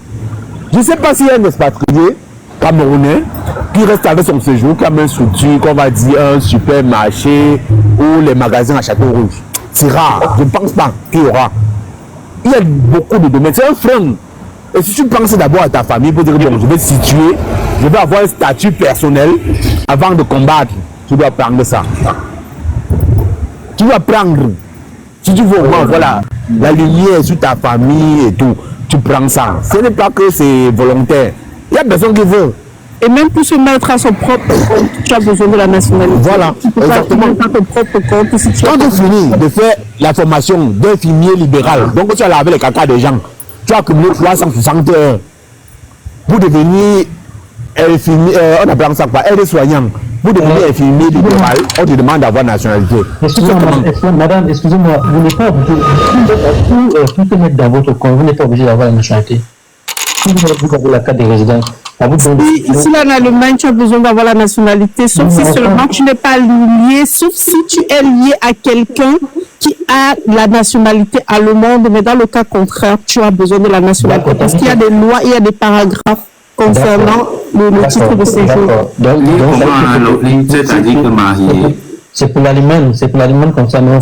Je ne sais pas s'il y a un expatrié camerounais qui reste avec son séjour comme un structure, qu'on va dire un supermarché ou les magasins à Château Rouge. C'est rare. Je ne pense pas qu'il y aura. Il y a beaucoup de domaines. C'est un frein. Et si tu penses d'abord à ta famille pour dire bon, je vais situer, je vais avoir un statut personnel avant de combattre, tu dois prendre ça. Tu dois prendre. Si tu veux voir voilà, la lumière sur ta famille et tout, tu prends ça. Ce n'est pas que c'est volontaire. Il y a personne qui veut. Et même pour se mettre à son propre compte, tu as besoin de la nationalité. Voilà, tu peux exactement. pas ton propre compte. Si tu Quand tu finis de faire la formation d'infirmier libéral, donc tu as lavé les caca des gens, tu as accumulé 360 heures pour devenir infirmier, on appelle ça quoi, aide-soignant. Pour devenir infirmier libéral, on te demande d'avoir nationalité. Madame, excusez-moi, vous n'êtes pas obligé, tout te mettre dans votre compte, vous n'êtes pas obligé d'avoir la nationalité. Si vous avez la carte de résidence, ici en Allemagne, tu as besoin d'avoir la nationalité, sauf si seulement tu n'es pas lié, sauf si tu es lié à quelqu'un qui a la nationalité allemande, mais dans le cas contraire, tu as besoin de la nationalité. Parce qu'il y a des lois, il y a des paragraphes concernant le titre de séjour. C'est pour l'Allemagne comme ça, mais en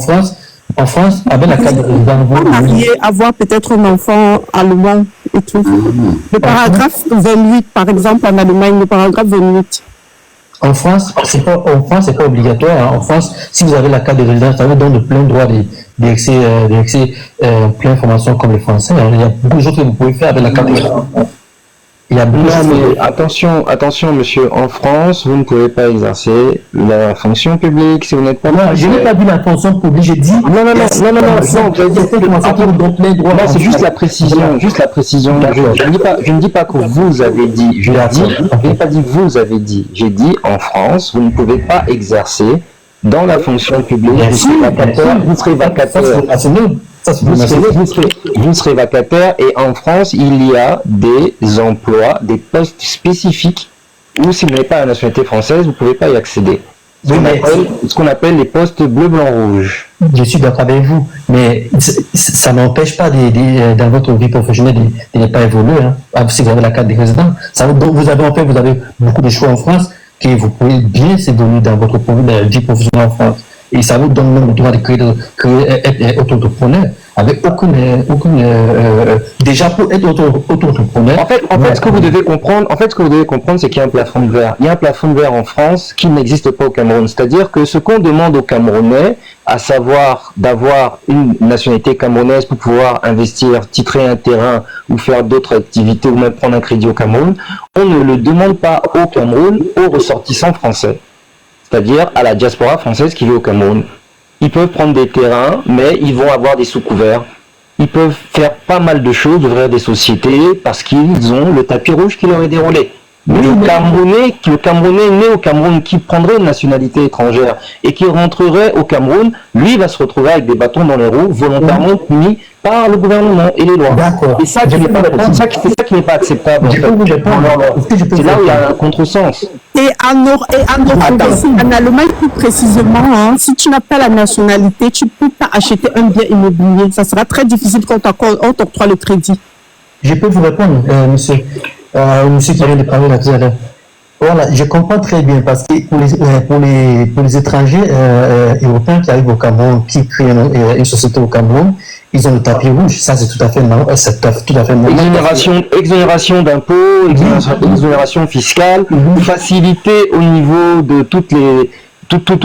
France, avec la carte de résidence, marié, avoir peut-être un enfant allemand et tout. Le paragraphe 28, par exemple, en Allemagne, le paragraphe 28. En France, c'est pas obligatoire. Hein. En France, si vous avez la carte de résidence, ça vous donne de plein droits d'accès plein d'informations comme les Français. Hein. Il y a beaucoup de choses que vous pouvez faire avec la carte de résidence. Il y a mais attention, monsieur, en France, vous ne pouvez pas exercer la fonction publique si vous n'êtes pas marié. Je n'ai pas dit la fonction publique, j'ai dit... Non, c'est juste la précision, Je ne dis pas que vous avez dit, je n'ai pas dit vous avez dit, j'ai dit en France, vous ne pouvez pas exercer dans la fonction publique, vous serez vacataire. Vous serez vacataire et en France, il y a des emplois, des postes spécifiques où si vous n'avez pas la nationalité française, vous ne pouvez pas y accéder. Ce qu'on appelle les postes bleu, blanc, rouge. Je suis d'accord avec vous, mais ça n'empêche pas dans votre vie professionnelle de ne pas évoluer. Hein. Si vous avez la carte de résident, vous avez beaucoup de choix en France que vous pouvez bien s'évoluer dans votre vie professionnelle en France. Et ça vous donne même le droit de être auto-entrepreneur avec déjà pour être auto-entrepreneur. En fait, ce que vous devez comprendre, c'est qu'il y a un plafond de verre. Il y a un plafond de verre en France qui n'existe pas au Cameroun. C'est-à-dire que ce qu'on demande aux Camerounais, à savoir d'avoir une nationalité camerounaise pour pouvoir investir, titrer un terrain ou faire d'autres activités ou même prendre un crédit au Cameroun, on ne le demande pas au Cameroun, aux ressortissants français. C'est-à-dire à la diaspora française qui vit au Cameroun. Ils peuvent prendre des terrains, mais ils vont avoir des sous-couverts. Ils peuvent faire pas mal de choses, ouvrir des sociétés, parce qu'ils ont le tapis rouge qui leur est déroulé. Mais le Camerounais né au Cameroun qui prendrait une nationalité étrangère et qui rentrerait au Cameroun, lui va se retrouver avec des bâtons dans les roues volontairement mis par le gouvernement et les lois. D'accord. Et ça qui n'est pas acceptable. C'est là où il y a un contresens. Et en Allemagne plus précisément, hein, si tu n'as pas la nationalité, tu ne peux pas acheter un bien immobilier. Ça sera très difficile quand on t'octroie le crédit. Je peux vous répondre, monsieur qui vient de parler là tout à l'heure. Voilà, je comprends très bien parce que pour les étrangers européens qui arrivent au Cameroun, qui créent une société au Cameroun, ils ont le tapis rouge. Ça, c'est tout à fait normal. Exonération d'impôts, exonération fiscale, facilité au niveau de toutes les toute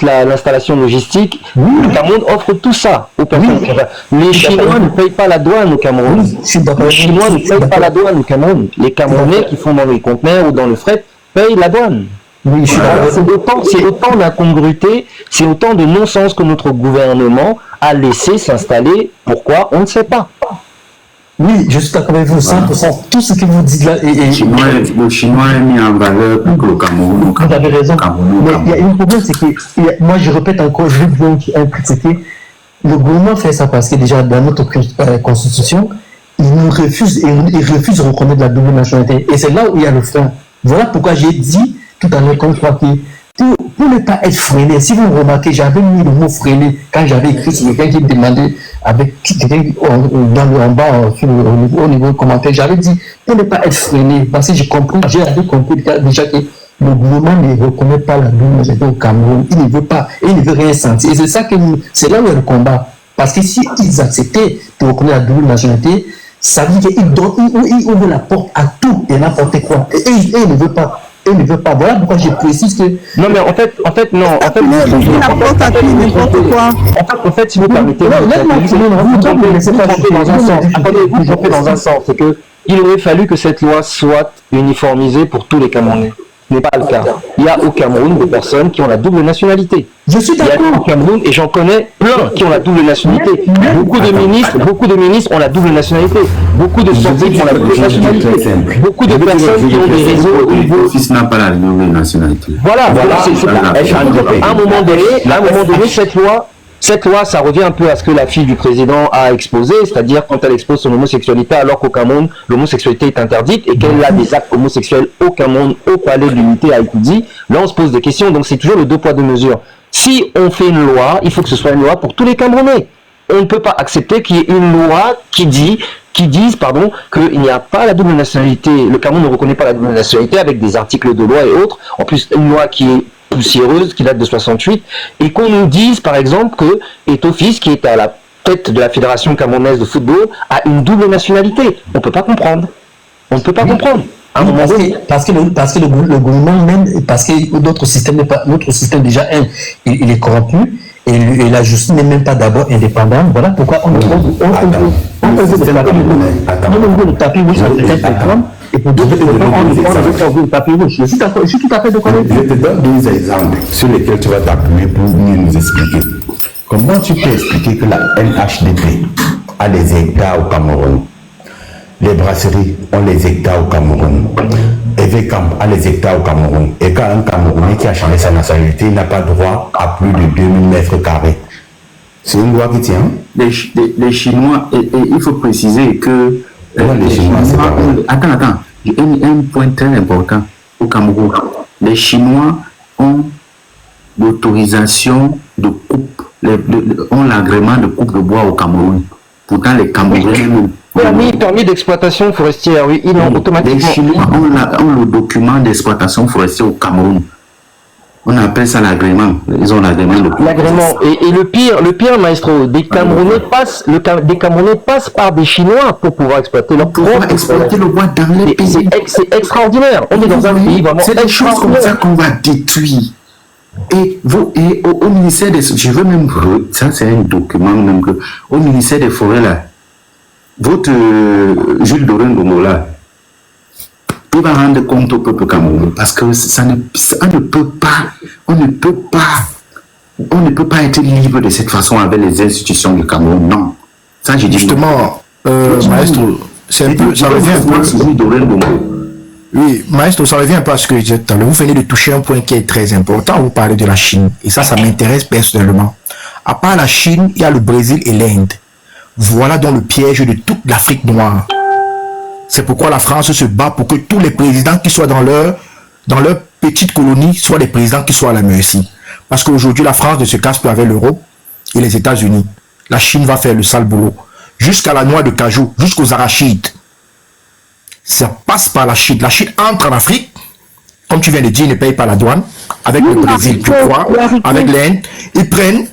l'installation logistique. Le Cameroun offre tout ça aux personnes. Les Chinois ne payent pas la douane au Cameroun. Les Chinois ne payent pas la douane au Cameroun. Les Camerounais qui font dans les conteneurs ou dans le fret payent la douane. C'est autant d'incongruité, c'est autant de non-sens que notre gouvernement a laissé s'installer. Pourquoi? On ne sait pas. Oui, je suis d'accord avec vous, 100%. Tout ce que vous dites là le Chinois est mis en valeur plus que le Cameroun. Vous avez raison. Mais il y a un problème, c'est que, moi je répète encore, je vais vous dire un truc, c'est que le gouvernement fait ça parce que déjà dans notre constitution, il refuse de reconnaître la double nationalité. Et c'est là où il y a le frein. Voilà pourquoi j'ai dit tout à l'heure, comme je crois que pour ne pas être freiné, si vous remarquez, j'avais mis le mot freiné quand j'avais écrit sur quelqu'un qui me demandait avec quelqu'un en bas au niveau du commentaire, j'avais dit pour ne pas être freiné, parce que j'ai compris déjà que le gouvernement ne reconnaît pas la double nationalité au Cameroun, il ne veut pas, et il ne veut rien sentir. Et c'est là où il y a le combat. Parce que si ils acceptaient de reconnaître la double nationalité, ça veut dire qu'ils ouvrent la porte à tout et n'importe quoi. Et ils ne veulent pas. et ne veut pas. Voilà pourquoi je précise que... Non, mais en fait, non. En fait, n'importe en fait, si vous permettez, vous dans un sens, c'est que il aurait fallu que cette loi soit uniformisée pour tous les Camerounais. Ce n'est pas le cas. Il y a au Cameroun des personnes qui ont la double nationalité. Je suis d'accord. Il y a au Cameroun, et j'en connais plein qui ont la double nationalité. Beaucoup de ministres ont la double nationalité. Beaucoup de scientifiques ont la double nationalité. Beaucoup de personnes qui ont des réseaux au niveau... Le fils n'a pas la double nationalité. Voilà. À un moment donné, cette loi, ça revient un peu à ce que la fille du président a exposé, c'est-à-dire quand elle expose son homosexualité, alors qu'au Cameroun, l'homosexualité est interdite et qu'elle a des actes homosexuels au Cameroun, au palais de l'unité à Ikoudi. Là, on se pose des questions, donc c'est toujours le 2 poids 2 mesures. Si on fait une loi, il faut que ce soit une loi pour tous les Camerounais. On ne peut pas accepter qu'il y ait une loi qui dise qu'il n'y a pas la double nationalité. Le Cameroun ne reconnaît pas la double nationalité avec des articles de loi et autres. En plus, une loi qui est poussiéreuse, qui date de 68, et qu'on nous dise, par exemple, que Eto'o-Fils, qui est à la tête de la Fédération camerounaise de football, a une double nationalité. On ne peut pas comprendre. On ne peut pas comprendre. Parce que le gouvernement même, parce que notre système déjà, il est corrompu, et la justice n'est même pas d'abord indépendante. Voilà pourquoi on veut le tapis rouge sur certains programmes. Et pour d'autres, on veut le tapis rouge. Je suis tout à fait d'accord. Je te donne deux exemples sur lesquels tu vas t'appuyer pour mieux nous expliquer. Comment tu peux expliquer que la NHDP a des hectares au Cameroun, les brasseries ont les hectares au Cameroun, EVCAM a les hectares au Cameroun, et quand un Camerounais qui a changé sa nationalité n'a pas droit à plus de 2000 mètres carrés? C'est une loi qui tient. Les Chinois, et il faut préciser que les Chinois, attends, un point très important au Cameroun. Les Chinois ont l'autorisation de coupe, ont l'agrément de coupe de bois au Cameroun. Pourtant, les Camerounais permis d'exploitation forestière, oui, ils ont automatiquement. Les Chinois ont le document d'exploitation forestière au Cameroun. On appelle ça l'agrément. Ils ont l'agrément. L'agrément. Et le pire, maestro, des Camerounais passent par des Chinois pour pouvoir exploiter leur bois. Exploiter le bois dans les pays. C'est extraordinaire. On est dans un pays vraiment. C'est des choses comme ça qu'on va détruire. Et au ministère des... Je veux même... Ça, c'est un document même que... Au ministère des Forêts, là, votre Jules Dorin Gomola, il va rendre compte au peuple camerounais parce que on ne peut pas être libre de cette façon avec les institutions du Cameroun. Non. Ça, j'ai dit justement, maestro, c'est un peu... Ça revient un peu... Oui, maestro, ça revient un peu à ce que je disais tout à l'heure. Vous venez de toucher un point qui est très important. Vous parlez de la Chine. Et ça m'intéresse personnellement. À part la Chine, il y a le Brésil et l'Inde. Voilà donc le piège de toute l'Afrique noire. C'est pourquoi la France se bat pour que tous les présidents qui soient dans leur petite colonie soient des présidents qui soient à la merci. Parce qu'aujourd'hui, la France ne se casse plus avec l'Europe et les États-Unis. La Chine va faire le sale boulot. Jusqu'à la noix de cajou, jusqu'aux arachides. Ça passe par la Chine. La Chine entre en Afrique. Comme tu viens de dire, ils ne payent pas la douane. Avec le Brésil, tu crois, avec l'Inde. Ils prennent,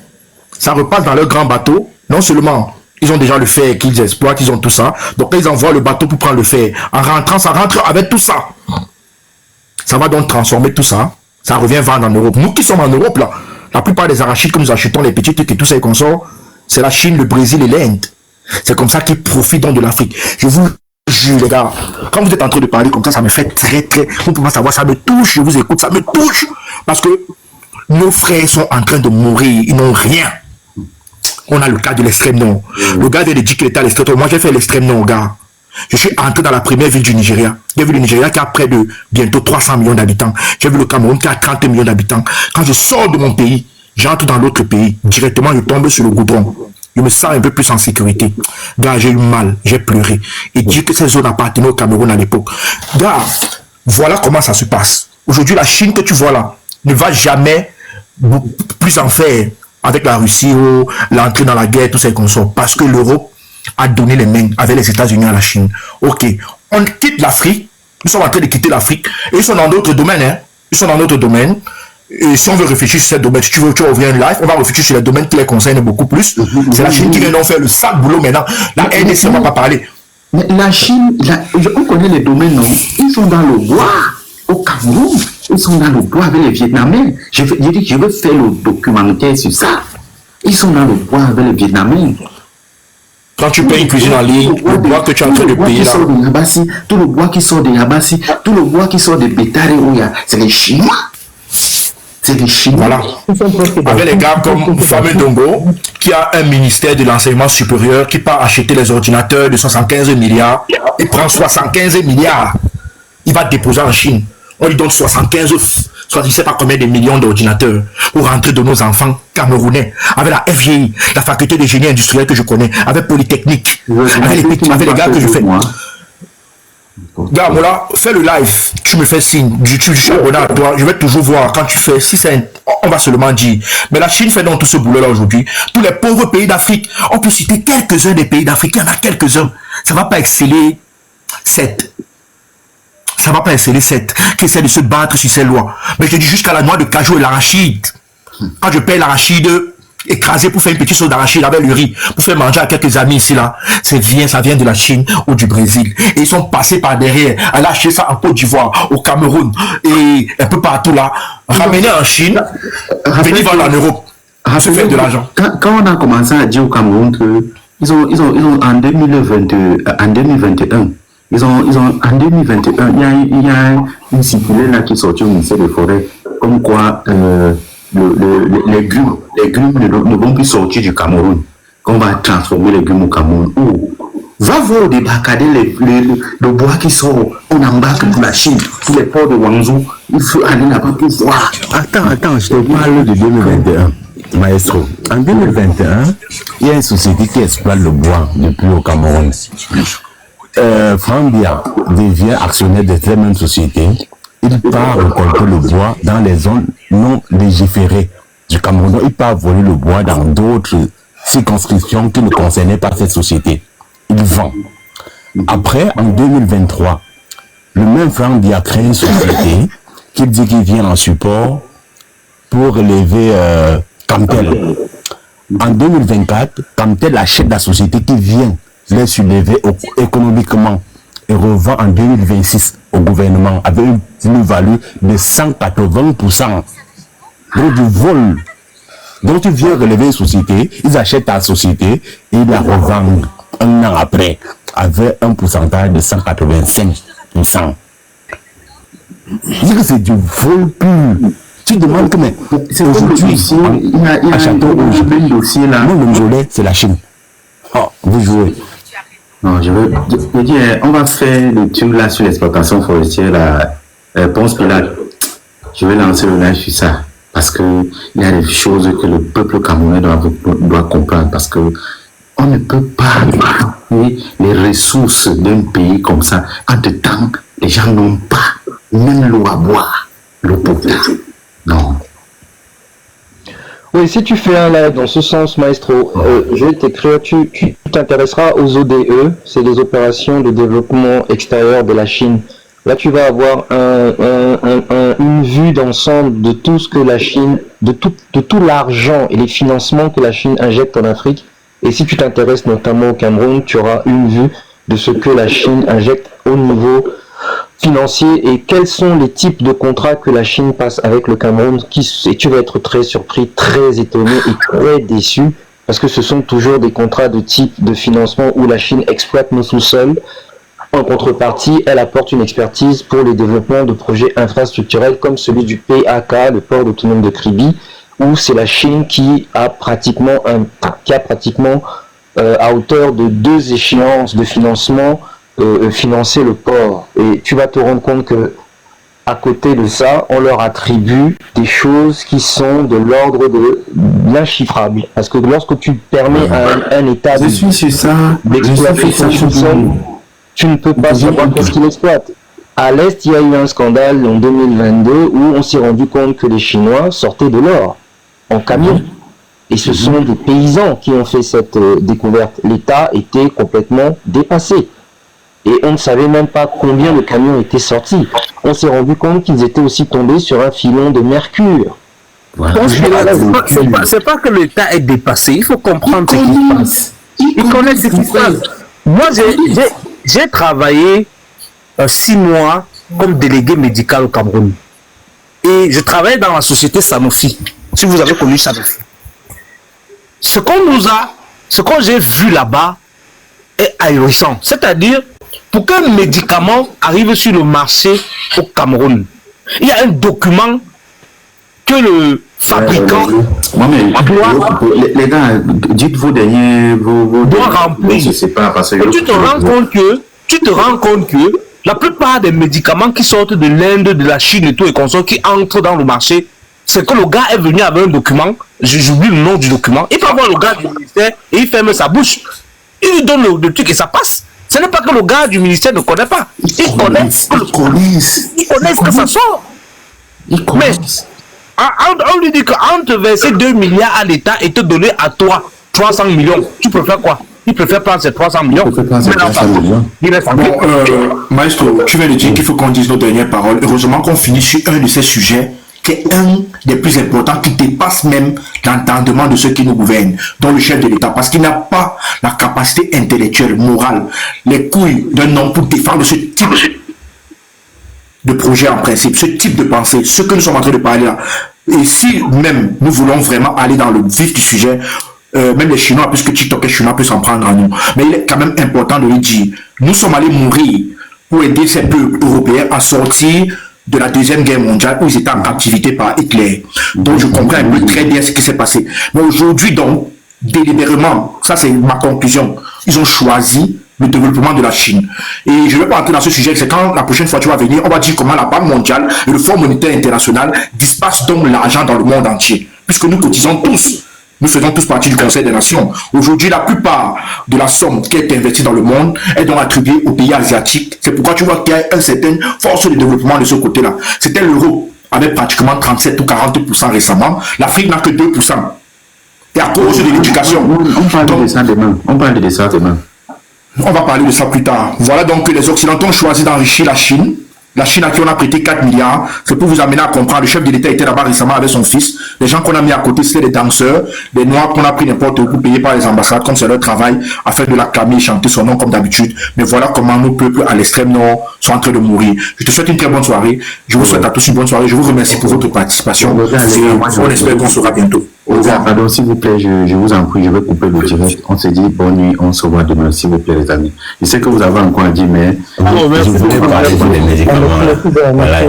ça repasse dans leur grand bateau. Non seulement... Ils ont déjà le fer qu'ils exploitent, ils ont tout ça. Donc là, ils envoient le bateau pour prendre le fer. En rentrant, ça rentre avec tout ça. Ça va donc transformer tout ça. Ça revient vendre en Europe. Nous qui sommes en Europe, là, la plupart des arachides que nous achetons, les petits trucs et tout ça et consorts, c'est la Chine, le Brésil et l'Inde. C'est comme ça qu'ils profitent donc de l'Afrique. Je vous jure, les gars, quand vous êtes en train de parler comme ça me fait très... Vous pouvez savoir, ça me touche, je vous écoute, ça me touche. Parce que nos frères sont en train de mourir, ils n'ont rien. On a le cas de l'extrême nord. Le gars vient de dire qu'il était à l'extrême nord. Moi, j'ai fait l'extrême nord, gars. Je suis entré dans la première ville du Nigeria. J'ai vu le Nigeria qui a près de bientôt 300 millions d'habitants. J'ai vu le Cameroun qui a 30 millions d'habitants. Quand je sors de mon pays, j'entre dans l'autre pays. Directement, je tombe sur le goudron. Je me sens un peu plus en sécurité. Gars, j'ai eu mal, j'ai pleuré. Et dire que ces zones appartenaient au Cameroun à l'époque. Gars, voilà comment ça se passe. Aujourd'hui, la Chine que tu vois là ne va jamais plus en faire avec la Russie ou l'entrée dans la guerre, tout ça qu'on sort. Parce que l'Europe a donné les mains avec les États-Unis à la Chine. Ok, on quitte l'Afrique. Ils sont en train de quitter l'Afrique. Et ils sont dans d'autres domaines. Hein. Ils sont dans d'autres domaines. Et si on veut réfléchir sur ces domaines, si tu veux ouvrir un live, on va réfléchir sur les domaines qui les concernent beaucoup plus. C'est la Chine qui vient d'en faire le sale boulot maintenant. La RDC, on ne va pas parler. Mais la Chine, on connaît les domaines, non? Ils sont dans le bois. Au Cameroun. Cameroun, ils sont dans le bois avec les Vietnamiens. Je veux faire le documentaire sur ça. Ils sont dans le bois avec les Vietnamiens. Quand tu payes une cuisine en ligne, le bois que tu es en train de payer là. Tout le bois qui sort de Yabassi, tout le bois qui sort de Bétare, c'est les Chinois. C'est les Chinois. Voilà. Avec les gars comme Fameux Dongo, qui a un ministère de l'enseignement supérieur, qui part acheter les ordinateurs de 75 milliards, il prend 75 milliards. Il va déposer en Chine. On lui donne 75, soit je ne sais pas combien de millions d'ordinateurs pour rentrer de nos enfants camerounais. Avec la FGI, la faculté de génie industriel que je connais, avec Polytechnique, avec les gars que je fais. Gars, Mola, fais le live, tu me fais signe, je suis abonné à toi, je vais toujours voir quand tu fais, si c'est on va seulement dire. Mais la Chine fait donc tout ce boulot-là aujourd'hui. Tous les pauvres pays d'Afrique, on peut citer quelques-uns des pays d'Afrique, il y en a quelques-uns. Ça ne va pas exceller 7. Ça ne va pas exceller 7 qui essaie de se battre sur ces lois. Mais je dis jusqu'à la noix de cajou et l'arachide. Quand je paye l'arachide écrasé pour faire une petite sauce d'arachide avec le riz, pour faire manger à quelques amis ici là, ça vient de la Chine ou du Brésil. Et ils sont passés par derrière, à lâcher ça en Côte d'Ivoire, au Cameroun et un peu partout là, ramener en Chine, venir vendre en Europe, se faire de l'argent. Quand on a commencé à dire au Cameroun que ils ont en 2021, en 2021, il y a une circulaire là qui est sortie au ministère des Forêts, comme quoi les grumes ne vont plus sortir du Cameroun, qu'on va transformer les grumes au Cameroun. Va voir débarcader le bois qui sort, on embarque pour la Chine, pour les ports de Guangzhou, il faut aller là-bas pour voir. Attends, je te parle de 2021, maestro. En 2021, il y a une société qui exploite le bois depuis au Cameroun. Franck Bia devient actionnaire de cette même société. Il part récolter le bois dans les zones non légiférées du Cameroun. Il part voler le bois dans d'autres circonscriptions qui ne concernaient pas cette société. Il vend. Après, en 2023, le même Franck Bia crée une société qui dit qu'il vient en support pour relever Camtel. En 2024, Camtel achète la société qui vient les soulever économiquement et revend en 2026 au gouvernement avec une plus-value de 180%. Donc du vol. Donc tu viens relever une société, ils achètent ta société et ils la revendent un an après avec un pourcentage de 185%. C'est du vol pur. Tu demandes que mais c'est aujourd'hui à Château Rouge, le dossier là, non, le Mausolée, c'est la Chine. Oh, vous jouez. Non, je veux dire, on va faire le truc là sur l'exploitation forestière là. Pense que là, je vais lancer le live sur ça. Parce que il y a des choses que le peuple camerounais doit comprendre. Parce que on ne peut pas les ressources d'un pays comme ça. Entre-temps, les gens n'ont pas même l'eau à boire, l'eau potable. Non. Oui, si tu fais un live dans ce sens, maestro, je vais t'écrire, tu t'intéresseras aux ODE, c'est les opérations de développement extérieur de la Chine. Là, tu vas avoir une vue d'ensemble de tout ce que la Chine, de tout l'argent et les financements que la Chine injecte en Afrique. Et si tu t'intéresses notamment au Cameroun, tu auras une vue de ce que la Chine injecte au niveau financier et quels sont les types de contrats que la Chine passe avec le Cameroun et tu vas être très surpris, très étonné et très déçu parce que ce sont toujours des contrats de type de financement où la Chine exploite nos sous-sols. En contrepartie, elle apporte une expertise pour le développement de projets infrastructurels comme celui du PAK, le port autonome de Kribi, où c'est la Chine qui a pratiquement à hauteur de 2 échéances de financement financer le port. Et tu vas te rendre compte que à côté de ça, on leur attribue des choses qui sont de l'ordre de l'inchiffrable. Parce que lorsque tu permets à un État d'exploiter sa sous-sol, tu ne peux pas savoir qu'est-ce qu'il exploite. À l'Est, il y a eu un scandale en 2022 où on s'est rendu compte que les Chinois sortaient de l'or en camion. Et ce sont des paysans qui ont fait cette découverte. L'État était complètement dépassé. Et on ne savait même pas combien de camions étaient sortis. On s'est rendu compte qu'ils étaient aussi tombés sur un filon de mercure. Voilà. C'est pas que l'État est dépassé, il faut comprendre ce qui se passe. Ils connaissent ce qui se passe. Moi, j'ai travaillé 6 mois comme délégué médical au Cameroun. Et je travaillais dans la société Sanofi. Si vous avez connu Sanofi. Ce que j'ai vu là-bas est ahurissant. C'est-à-dire, pour qu'un médicament arrive sur le marché au Cameroun, il y a un document que le fabricant les gars, dites vos derniers doit remplir. Je sais pas, parce que tu te rends compte que la plupart des médicaments qui sortent de l'Inde, de la Chine et tout et consorts qui entrent dans le marché, c'est que le gars est venu avec un document, j'oublie le nom du document, il peut avoir le gars du ministère et il ferme sa bouche. Il lui donne le truc et ça passe. Ce n'est pas que le gars du ministère ne connaît pas. Ils connaissent que ça sort. Mais on lui dit qu'en te verser 2 milliards à l'État et te donner à toi 300 millions, tu préfères quoi? Il préfère prendre ces 300 millions. Maestro, tu viens de dire qu'il faut qu'on dise nos dernières paroles. Heureusement qu'on finit sur un de ces sujets qui est un des plus importants, qui dépasse même l'entendement de ceux qui nous gouvernent, dont le chef de l'État, parce qu'il n'a pas la capacité intellectuelle, morale, les couilles d'un homme pour défendre ce type de projet en principe, ce type de pensée, ce que nous sommes en train de parler là. Et si même nous voulons vraiment aller dans le vif du sujet, même les Chinois, puisque TikTok et Chinois peuvent s'en prendre à nous, mais il est quand même important de lui dire, nous sommes allés mourir pour aider ces peuples européens à sortir de la Deuxième Guerre mondiale où ils étaient en captivité par Hitler. Donc je comprends un peu très bien ce qui s'est passé. Mais aujourd'hui donc, délibérément, ça c'est ma conclusion, ils ont choisi le développement de la Chine. Et je ne vais pas entrer dans ce sujet, c'est quand la prochaine fois tu vas venir, on va dire comment la Banque mondiale et le Fonds monétaire international dispersent donc l'argent dans le monde entier. Puisque nous cotisons tous. Nous faisons tous partie du Conseil des Nations. Aujourd'hui, la plupart de la somme qui est investie dans le monde est donc attribuée aux pays asiatiques. C'est pourquoi tu vois qu'il y a une certaine force de développement de ce côté-là. C'était l'euro, avec pratiquement 37 ou 40% récemment. L'Afrique n'a que 2%. Et à cause de l'éducation. On parle de ça demain. On va parler de ça plus tard. Voilà donc que les Occidentaux ont choisi d'enrichir la Chine. La Chine à qui on a prêté 4 milliards, c'est pour vous amener à comprendre. Le chef de l'État était là-bas récemment avec son fils. Les gens qu'on a mis à côté, c'était des danseurs, des noirs qu'on a pris n'importe où, payés par les ambassades, comme c'est leur travail, afin de l'acclamer et chanter son nom comme d'habitude. Mais voilà comment nos peuples à l'extrême nord sont en train de mourir. Je te souhaite une très bonne soirée. Je vous souhaite à tous une bonne soirée. Je vous remercie pour votre participation. Et on espère qu'on sera bientôt. Pardon, s'il vous plaît, je vous en prie, je vais couper le direct. On se dit bonne nuit, on se voit demain, s'il vous plaît, les amis. Je sais que vous avez encore à dire, mais je voulais parler des médicaments. Voilà.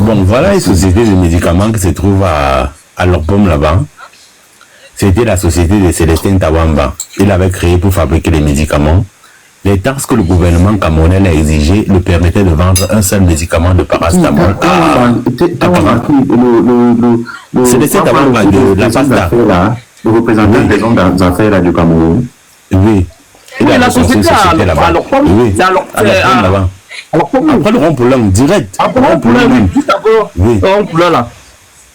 Bon, voilà une société de médicaments qui se trouve à Lopom là-bas. C'était la société de Célestin Tawamba. Il avait créé pour fabriquer les médicaments. Les taxes que le gouvernement camerounais a exigées le permettaient de vendre un seul médicament de paracétamol Célestin Tawamba de la pasta. Le représentant des hommes d'affaires là du Cameroun. Oui. Il a la société à Lopom. Oui. Là-bas. Après le rond-poulant, direct. Après le rond-poulant, juste après le rond-poulant là.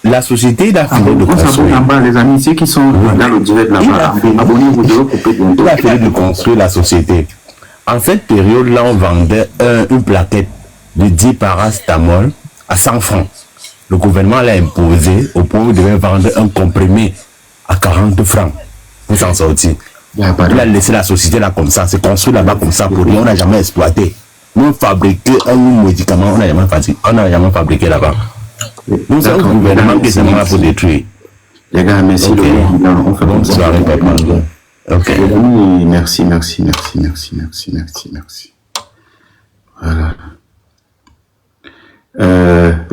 La société il a fini de construire. Les amis, ceux qui sont dans le direct là-bas, abonnez-vous de couper bientôt. Il a fini de construire la société. En cette période-là, on vendait une plaquette de 10 paracétamol à 100 francs. Le gouvernement l'a imposé au point où il devait vendre un comprimé à 40 francs pour s'en sortir. Il a laissé la société là comme ça, c'est construit là-bas comme ça pour rien, on n'a jamais exploité. Nous fabriquons un médicament, on n'a jamais fabriqué là-bas. Nous sommes un gouvernement qui est là pour détruire. Les gars, merci. On fait bonne soirée, papa. Ok. Merci. Voilà.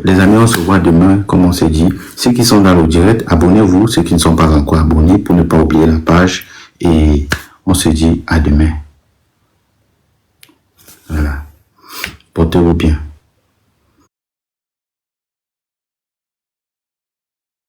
Les amis, on se voit demain, comme on s'est dit. Ceux qui sont dans le direct, abonnez-vous. Ceux qui ne sont pas encore abonnés, pour ne pas oublier la page. Et on se dit à demain. Voilà. Portez-vous bien.